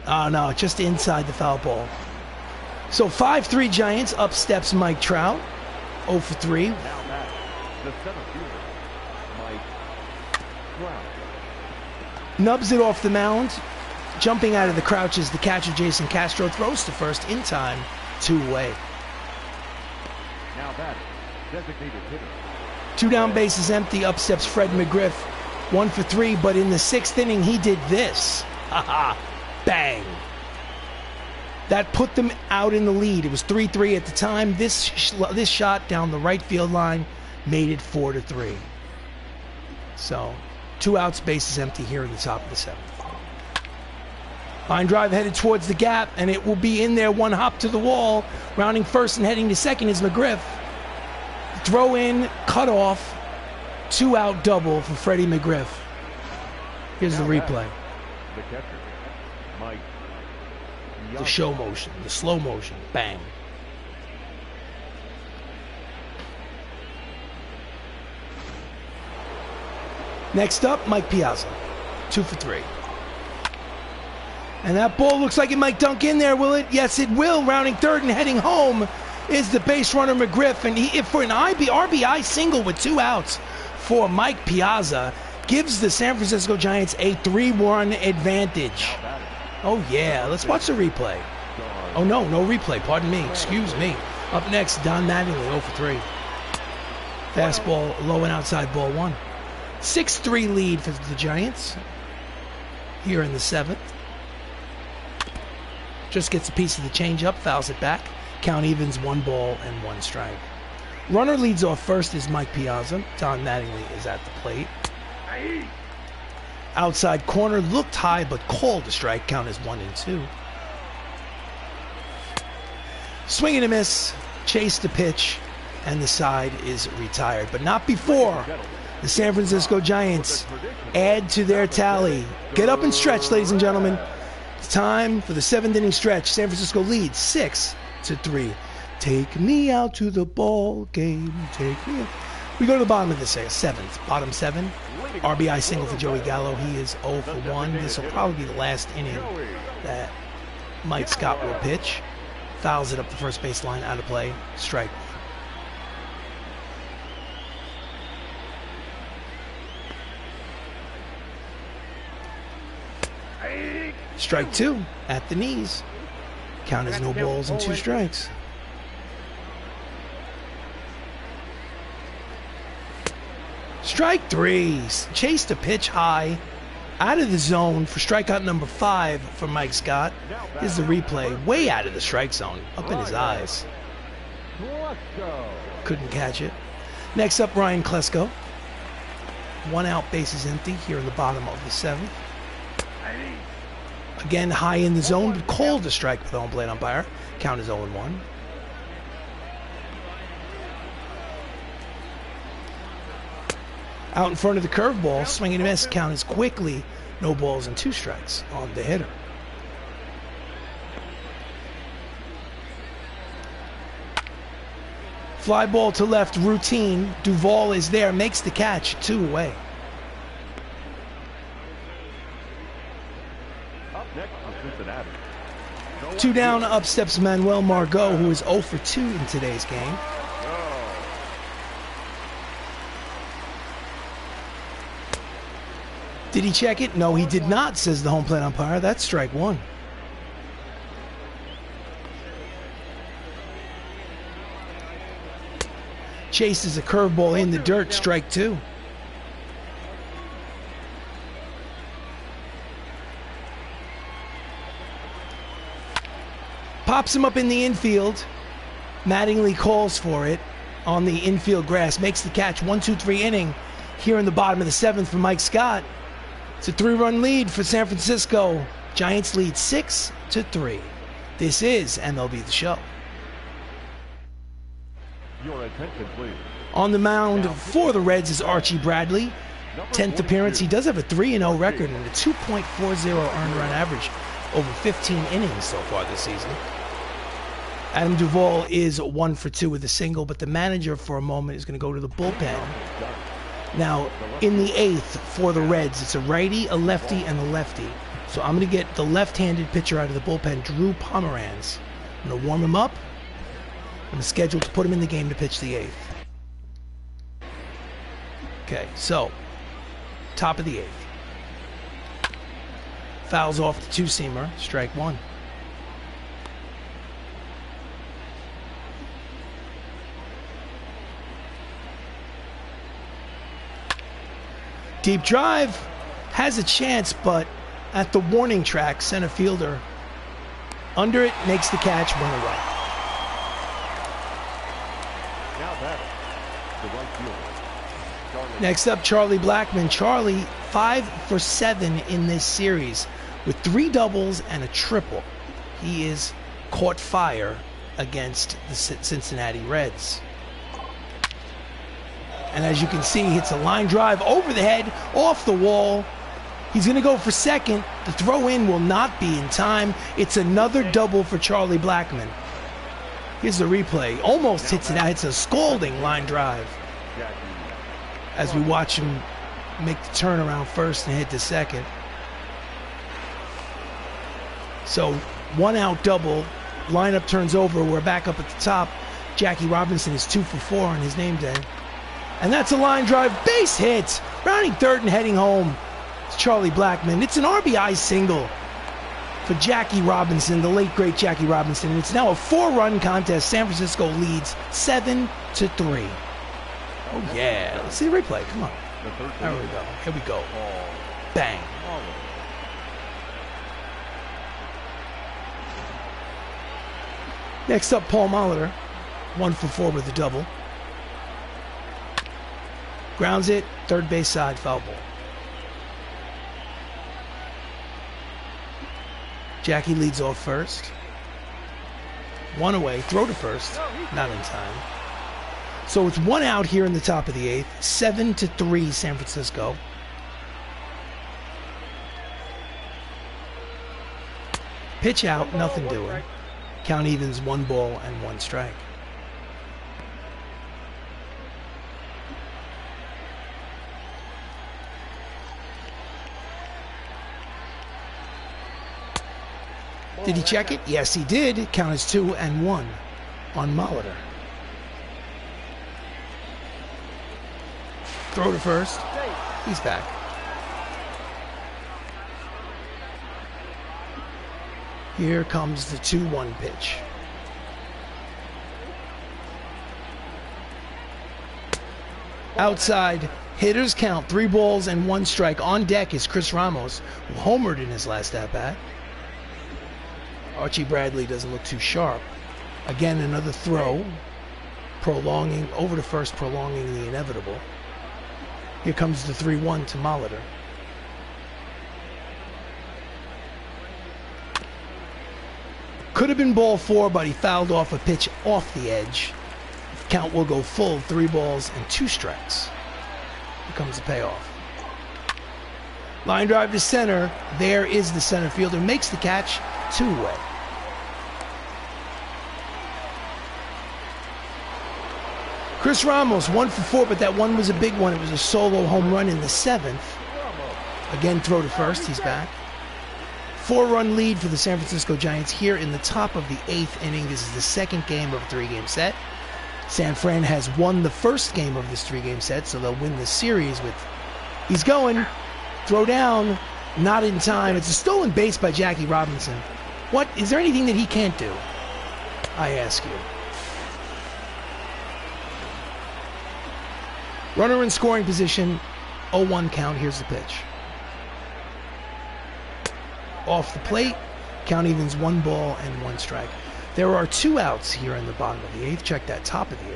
Oh, no, just inside the foul ball. So 5-3 Giants. Up steps Mike Trout. 0 for 3. Now back, the 7th fielder, Mike Trout. Nubs it off the mound. Jumping out of the crouches, the catcher Jason Castro throws to first in time. 2 away. Now batting, designated hitter. 2 down, bases empty. Up steps Fred McGriff. 1 for 3, but in the 6th inning, he did this. Bang. That put them out in the lead. It was 3-3 at the time. This shot down the right field line made it 4-3. So 2 outs, bases empty here in the top of the 7th. Line drive headed towards the gap, and it will be in there. 1 hop to the wall. Rounding first and heading to second is McGriff. Throw in, cut off. 2 out double for Freddie McGriff. Here's the replay. The catcher, Mike. The show motion, the slow motion. Bang. Next up, Mike Piazza. 2 for 3. And that ball looks like it might dunk in there, will it? Yes, it will. Rounding third and heading home is the base runner McGriff. And for an RBI single with 2 outs for Mike Piazza, gives the San Francisco Giants a 3-1 advantage. Oh, yeah. Let's watch the replay. Oh, no replay. Pardon me. Excuse me. Up next, Don Mattingly, 0 for 3. Fastball low and outside, ball 1. 6-3 lead for the Giants here in the 7th. Just gets a piece of the changeup, fouls it back. Count evens, 1 ball and 1 strike. Runner leads off first is Mike Piazza. Don Mattingly is at the plate. Outside corner looked high but called a strike. Count is 1-2. Swing and a miss. Chased the pitch, and the side is retired. But not before the San Francisco Giants add to their tally. Get up and stretch, ladies and gentlemen. It's time for the 7th inning stretch. San Francisco leads 6-3. Take me out to the ball game. Take me out. We go to the bottom of the 7th. Bottom 7. RBI single for Joey Gallo. He is 0 for 1. This will probably be the last inning that Mike Scott will pitch. Fouls it up the first base line, out of play. Strike. Strike 2 at the knees. Count as no balls and 2 strikes. Strike 3. Chased a pitch high. Out of the zone for strikeout number 5 for Mike Scott. Here's the replay. Way out of the strike zone. Up in his eyes. Couldn't catch it. Next up, Ryan Klesko. 1 out, bases empty here in the bottom of the 7th. Again, high in the zone, but called a strike with the home plate umpire. Count is 0-1. Out in front of the curveball, swing and miss. Count is quickly no balls and 2 strikes on the hitter. Fly ball to left, routine. Duvall is there, makes the catch, 2 away. Up next for Cincinnati. 2 down, up steps Manuel Margot, who is 0 for 2 in today's game. Did he check it? No, he did not, says the home plate umpire. That's strike 1. Chases a curveball in the dirt, strike 2. Pops him up in the infield. Mattingly calls for it on the infield grass. Makes the catch. 1-2-3 inning here in the bottom of the 7th for Mike Scott. It's a 3-run lead for San Francisco. Giants lead 6-3. This is MLB The Show. Your attention, please. On the mound for the Reds is Archie Bradley. 10th appearance. He does have a 3-0 record and a 2.40 earned run average over 15 innings so far this season. Adam Duvall is 1 for 2 with a single, but the manager for a moment is going to go to the bullpen. Now, in the 8th for the Reds, it's a righty, a lefty, and a lefty. So I'm going to get the left-handed pitcher out of the bullpen, Drew Pomeranz. I'm going to warm him up. I'm scheduled to put him in the game to pitch the 8th. Okay, so, top of the 8th. Fouls off the 2-seamer, strike 1. Deep drive, has a chance, but at the warning track, center fielder under it, makes the catch, 1 away. Now batting, the right fielder. Next up, Charlie Blackmon. Charlie, 5 for 7 in this series with 3 doubles and a triple. He is caught fire against the Cincinnati Reds. And as you can see, hits a line drive over the head, off the wall. He's going to go for second. The throw in will not be in time. It's another double for Charlie Blackmon. Here's the replay. Almost hits it out. It's a scalding line drive. As we watch him make the turn around first and hit to second. So 1 out double. Lineup turns over. We're back up at the top. Jackie Robinson is 2 for 4 on his name day. And that's a line drive, base hit, rounding third and heading home. It's Charlie Blackmon. It's an RBI single for Jackie Robinson, the late great Jackie Robinson. And it's now a 4-run contest. San Francisco leads 7-3. Oh yeah, let's see the replay. Come on. There we go. Here we go. Bang. Next up, Paul Molitor, 1 for 4 with a double. Grounds it, third base side, foul ball. Jackie leads off first. 1 away, throw to first, not in time. So it's 1 out here in the top of the 8th, 7-3 San Francisco. Pitch out, nothing doing. Count evens, 1 ball and 1 strike. Did he check it? Yes, he did. Count is 2-1 on Molitor. Throw to first. He's back. Here comes the 2-1 pitch. Outside, hitters count, 3 balls and 1 strike. On deck is Chris Ramos, who homered in his last at-bat. Archie Bradley doesn't look too sharp. Again, another throw, prolonging, over to first, prolonging the inevitable. Here comes the 3-1 to Molitor. Could have been ball 4, but he fouled off a pitch off the edge. Count will go full, 3 balls and 2 strikes. Here comes the payoff. Line drive to center. There is the center fielder. Makes the catch, 2 away. Chris Ramos, 1 for 4, but that one was a big one. It was a solo home run in the 7th. Again, throw to first. He's back. 4-run lead for the San Francisco Giants here in the top of the 8th inning. This is the second game of a 3-game set. San Fran has won the first game of this 3-game set, so they'll win the series with... He's going. Throw down. Not in time. It's a stolen base by Jackie Robinson. What? Is there anything that he can't do? I ask you. Runner in scoring position. 0-1 count. Here's the pitch. Off the plate, count evens 1 ball and 1 strike. There are 2 outs here in the bottom of the 8th. Check that top of the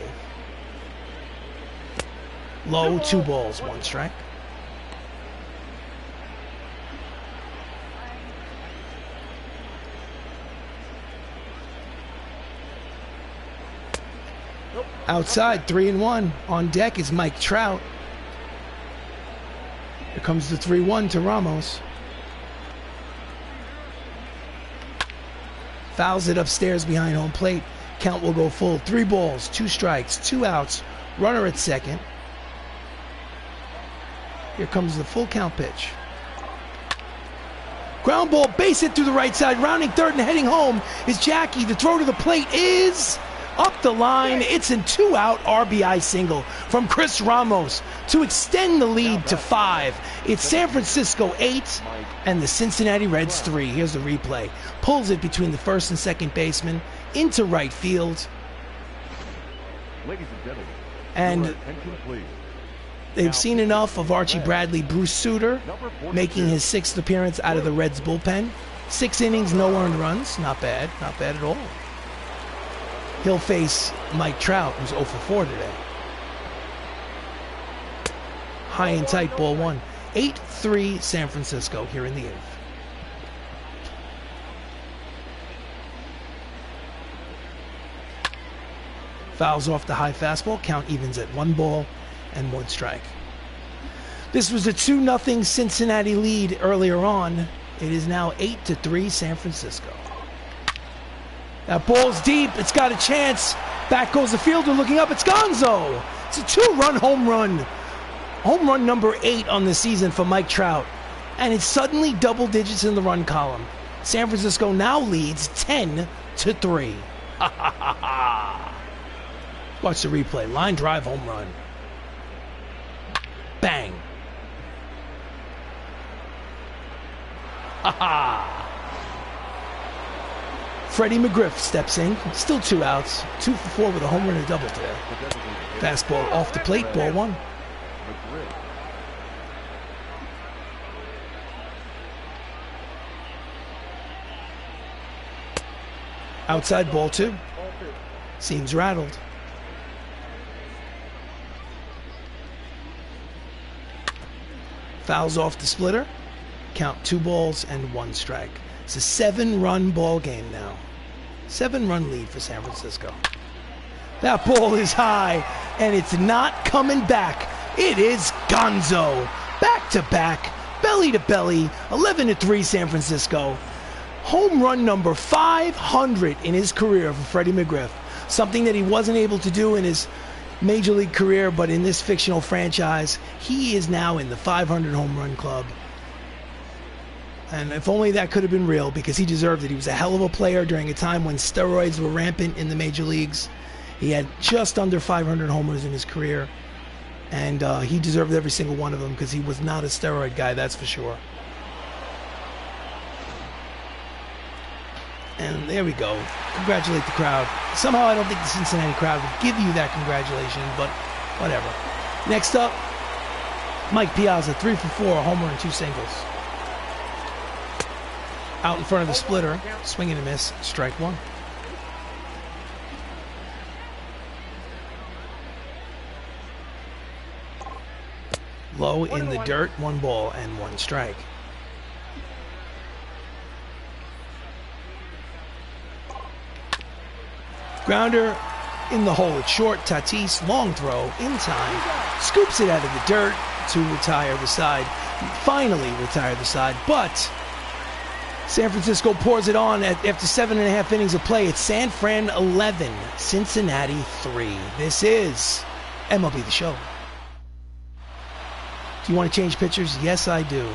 8th. Low, 2 balls, 1 strike. Outside, 3-1. On deck is Mike Trout. Here comes the 3-1 to Ramos. Fouls it upstairs behind home plate. Count will go full. 3 balls, 2 strikes, 2 outs. Runner at second. Here comes the full count pitch. Ground ball, base hit through the right side. Rounding third and heading home is Jackie. The throw to the plate is up the line. It's a 2-out RBI single from Chris Ramos to extend the lead to 5. It's San Francisco 8 and the Cincinnati Reds 3. Here's the replay. Pulls it between the first and second baseman into right field. Ladies and gentlemen, And your attention, please. they've seen enough of Archie Bradley. Bruce Sutter making his 6th appearance out of the Reds bullpen. 6 innings, no earned runs. Not bad. Not bad at all. He'll face Mike Trout, who's 0 for 4 today. High and tight, ball 1. 8-3 San Francisco here in the 8th. Fouls off the high fastball. Count evens at 1 ball and 1 strike. This was a 2-0 Cincinnati lead earlier on. It is now 8-3 San Francisco. That ball's deep. It's got a chance. Back goes the fielder looking up. It's Gonzo. It's a 2-run home run. Home run number 8 on the season for Mike Trout. And it's suddenly double digits in the run column. San Francisco now leads 10-3. Ha ha ha ha. Watch the replay. Line drive home run. Bang. Ha ha. Freddie McGriff steps in. Still 2 outs. 2 for 4 with a home run and a double today. Fastball off the plate. Ball 1. Outside, ball 2. Seems rattled. Fouls off the splitter. Count 2 balls and 1 strike. It's a 7-run ball game now. 7-run lead for San Francisco. That ball is high, and it's not coming back. It is Gonzo. Back to back, belly to belly, 11-3 San Francisco. Home run number 500 in his career for Freddie McGriff. Something that he wasn't able to do in his major league career, but in this fictional franchise, he is now in the 500 home run club. And if only that could have been real, because he deserved it. He was a hell of a player during a time when steroids were rampant in the major leagues. He had just under 500 homers in his career, and he deserved every single one of them because he was not a steroid guy, that's for sure. And there we go. Congratulate the crowd. Somehow I don't think the Cincinnati crowd would give you that congratulation, but whatever. Next up, Mike Piazza, 3 for 4, a homer and 2 singles. Out in front of the splitter, swing and a miss, strike 1. Low in the dirt, 1 ball and 1 strike. Grounder in the hole. It's short. Tatis, long throw, in time. Scoops it out of the dirt to retire the side. Finally retire the side, but San Francisco pours it on after 7.5 innings of play. It's San Fran 11, Cincinnati 3. This is MLB The Show. Do you want to change pitchers? Yes, I do.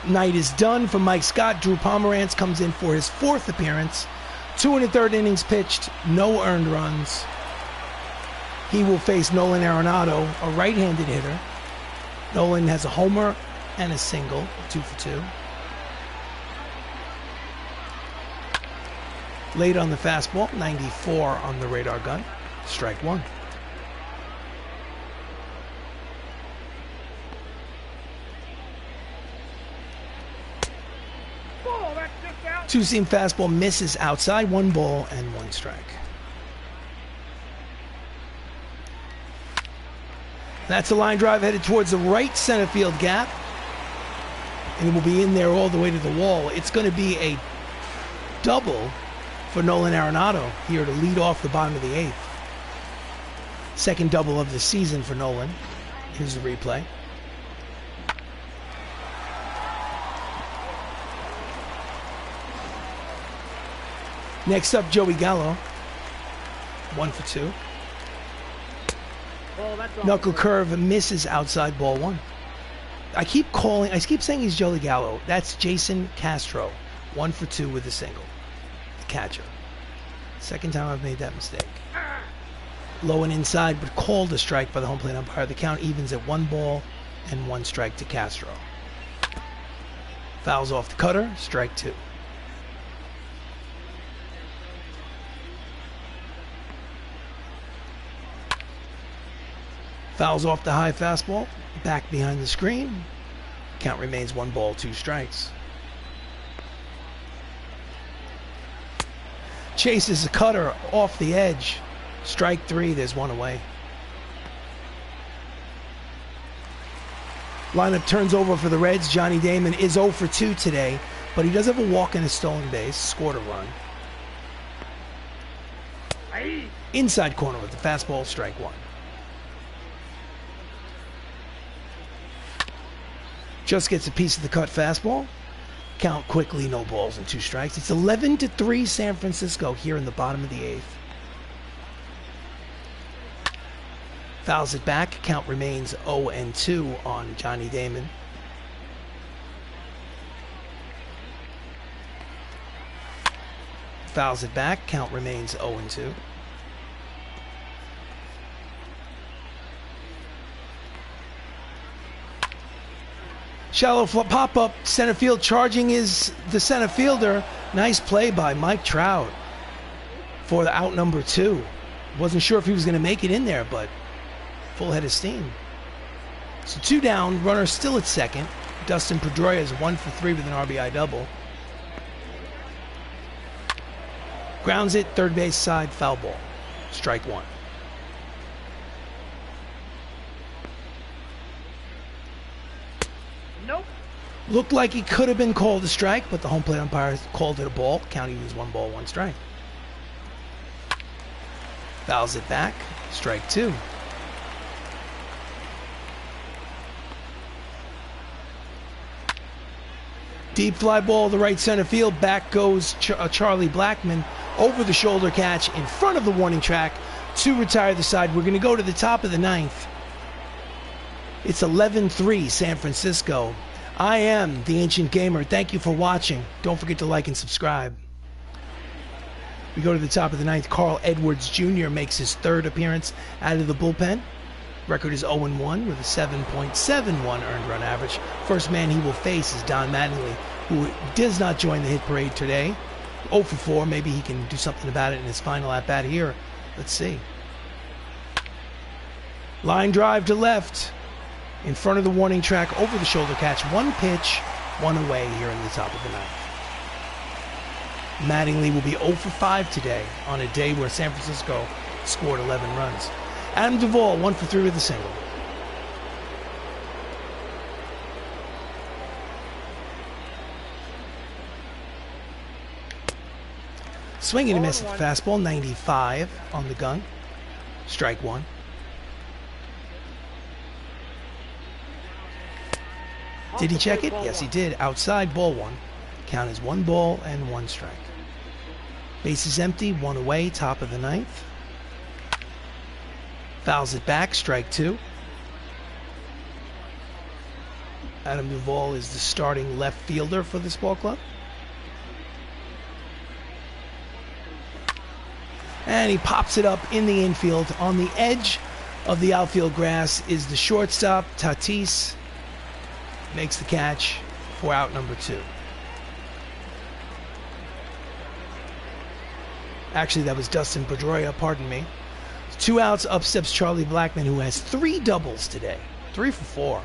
Night is done for Mike Scott. Drew Pomerantz comes in for his 4th appearance. 2 1/3 innings pitched, no earned runs. He will face Nolan Arenado, a right-handed hitter. Nolan has a homer and a single, 2 for 2. Late on the fastball, 94 on the radar gun, strike 1. Two-seam fastball misses outside, 1 ball and 1 strike. That's a line drive headed towards the right center field gap. And it will be in there all the way to the wall. It's going to be a double for Nolan Arenado here to lead off the bottom of the 8th. Second double of the season for Nolan. Here's the replay. Next up, Joey Gallo. 1 for 2. Knuckle curve misses outside, ball 1. I keep saying he's Joey Gallo. That's Jason Castro. 1 for 2 with a single. The catcher. Second time I've made that mistake. Low and inside, but called a strike by the home plate umpire. The count evens at 1 ball and 1 strike to Castro. Fouls off the cutter, strike 2. Fouls off the high fastball, back behind the screen. Count remains 1 ball, 2 strikes. Chases a cutter off the edge. Strike 3, there's 1 away. Lineup turns over for the Reds. Johnny Damon is 0 for 2 today, but he does have a walk and a stolen base. Scored a run. Inside corner with the fastball, strike 1. Just gets a piece of the cut fastball. Count quickly, no balls and 2 strikes. It's 11-3 San Francisco here in the bottom of the 8th. Fouls it back. Count remains 0-2 on Johnny Damon. Fouls it back. Count remains 0-2. Shallow pop-up, center field charging is the center fielder. Nice play by Mike Trout for the out number 2. Wasn't sure if he was going to make it in there, but full head of steam. So 2 down, runner still at second. Dustin Pedroia is 1 for 3 with an RBI double. Grounds it, third base side, foul ball. Strike 1. Nope. Looked like he could have been called a strike, but the home plate umpire called it a ball. Count evens 1 ball, 1 strike. Fouls it back. Strike 2. Deep fly ball to right center field. Back goes Charlie Blackmon. Over the shoulder catch in front of the warning track to retire the side. We're going to go to the top of the 9th. It's 11-3 San Francisco. I am the Ancient Gamer. Thank you for watching. Don't forget to like and subscribe. We go to the top of the 9th. Carl Edwards Jr. makes his 3rd appearance out of the bullpen. Record is 0-1 with a 7.71 earned run average. First man he will face is Don Mattingly, who does not join the hit parade today. 0 for 4. Maybe he can do something about it in his final at bat here. Let's see. Line drive to left. In front of the warning track, over the shoulder catch. 1 pitch, 1 away here in the top of the ninth. Mattingly will be 0 for 5 today on a day where San Francisco scored 11 runs. Adam Duvall, 1 for 3 with a single. Swing and a miss at the fastball, 95 on the gun. Strike 1. Did he check it? Yes, he did. Outside, ball 1. Count is 1 ball and 1 strike. Bases empty, 1 away, top of the ninth. Fouls it back, strike 2. Adam Duvall is the starting left fielder for this ball club. And he pops it up in the infield. On the edge of the outfield grass is the shortstop, Tatis. Makes the catch for out number 2. Actually, that was Dustin Pedroia, pardon me. 2 outs, up steps Charlie Blackmon, who has 3 doubles today. 3 for 4.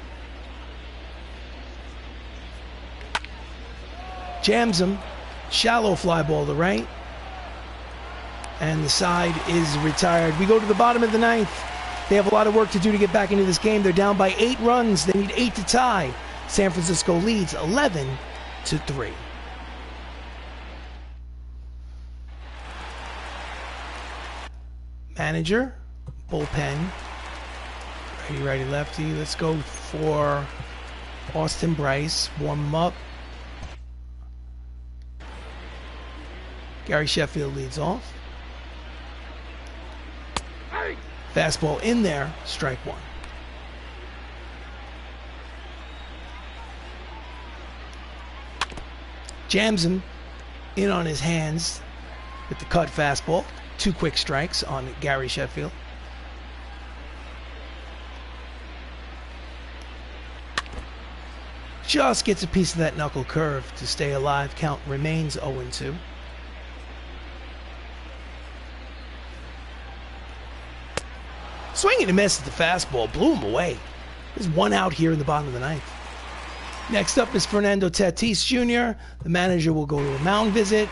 Jams him. Shallow fly ball to right. And the side is retired. We go to the bottom of the ninth. They have a lot of work to do to get back into this game. They're down by 8 runs. They need 8 to tie. San Francisco leads 11 to 3. Manager, bullpen, righty, lefty. Let's go for Austin Bryce. Warm him up. Gary Sheffield leads off. Fastball in there, strike 1. Jams him in on his hands with the cut fastball. 2 quick strikes on Gary Sheffield. Just gets a piece of that knuckle curve to stay alive. Count remains 0-2. Swing and a miss at the fastball. Blew him away. There's 1 out here in the bottom of the ninth. Next up is Fernando Tatis Jr. The manager will go to a mound visit,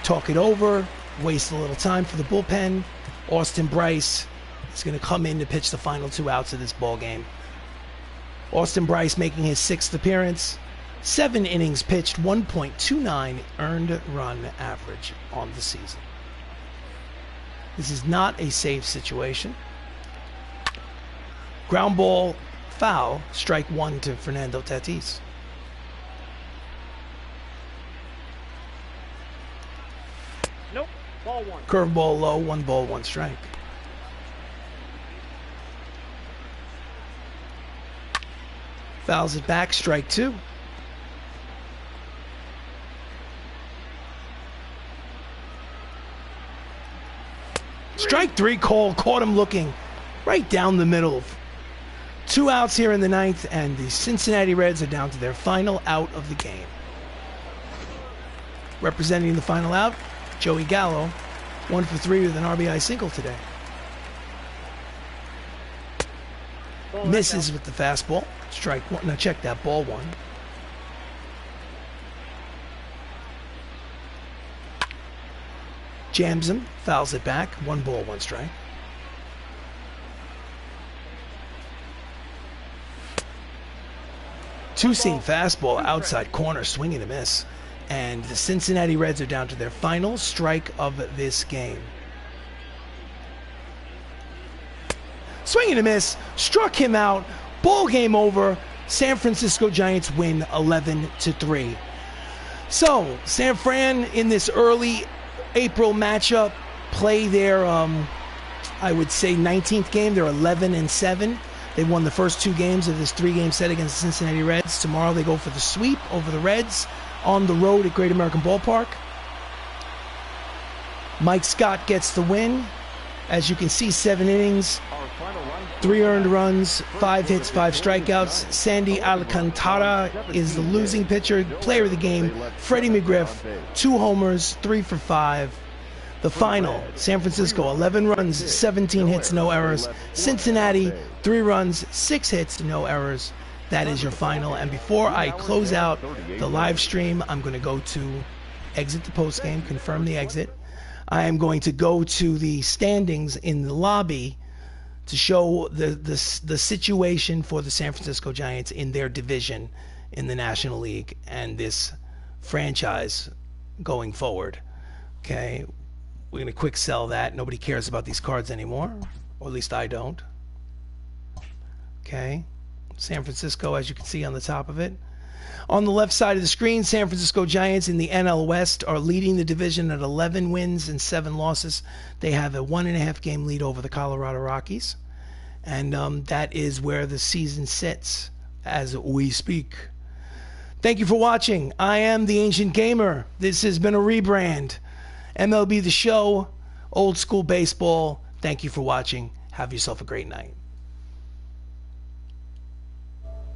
talk it over, waste a little time for the bullpen. Austin Bryce is going to come in to pitch the final 2 outs of this ball game. Austin Bryce making his 6th appearance. 7 innings pitched, 1.29 earned run average on the season. This is not a safe situation. Ground ball, foul, strike 1 to Fernando Tatis. Nope, ball 1. Curveball low, 1 ball, 1 strike. Fouls it back, strike 2. Strike 3 call, caught him looking right down the middle. 2 outs here in the ninth, and the Cincinnati Reds are down to their final out of the game. Representing the final out, Joey Gallo, 1 for 3 with an RBI single today. Misses with the fastball. Strike 1. Now check that, ball 1. Jams him, fouls it back. 1 ball, 1 strike. Two-seam fastball outside corner, swing and a miss. And the Cincinnati Reds are down to their final strike of this game. Swing and a miss, struck him out. Ball game over. San Francisco Giants win 11-3. So, San Fran in this early April matchup play their, I would say, 19th game. They're 11-7. They won the first 2 games of this 3-game set against the Cincinnati Reds. Tomorrow they go for the sweep over the Reds on the road at Great American Ballpark. Mike Scott gets the win. As you can see, 7 innings, 3 earned runs, 5 hits, 5 strikeouts. Sandy Alcantara is the losing pitcher, player of the game. Freddie McGriff, 2 homers, 3 for 5. The final, San Francisco, 11 runs, 17 hits, no errors. Cincinnati, 3 runs, 6 hits, no errors. That is your final. And before I close out the live stream, I'm going to go to exit the postgame, confirm the exit. I am going to go to the standings in the lobby to show the situation for the San Francisco Giants in their division in the National League and this franchise going forward. Okay, we're going to quick sell that. Nobody cares about these cards anymore, or at least I don't. Okay, San Francisco, as you can see on the top of it. On the left side of the screen, San Francisco Giants in the NL West are leading the division at 11 wins and 7 losses. They have a 1.5 game lead over the Colorado Rockies. And that is where the season sits as we speak. Thank you for watching. I am the Ancient Gamer. This has been a rebrand. MLB The Show, Old School Baseball. Thank you for watching. Have yourself a great night.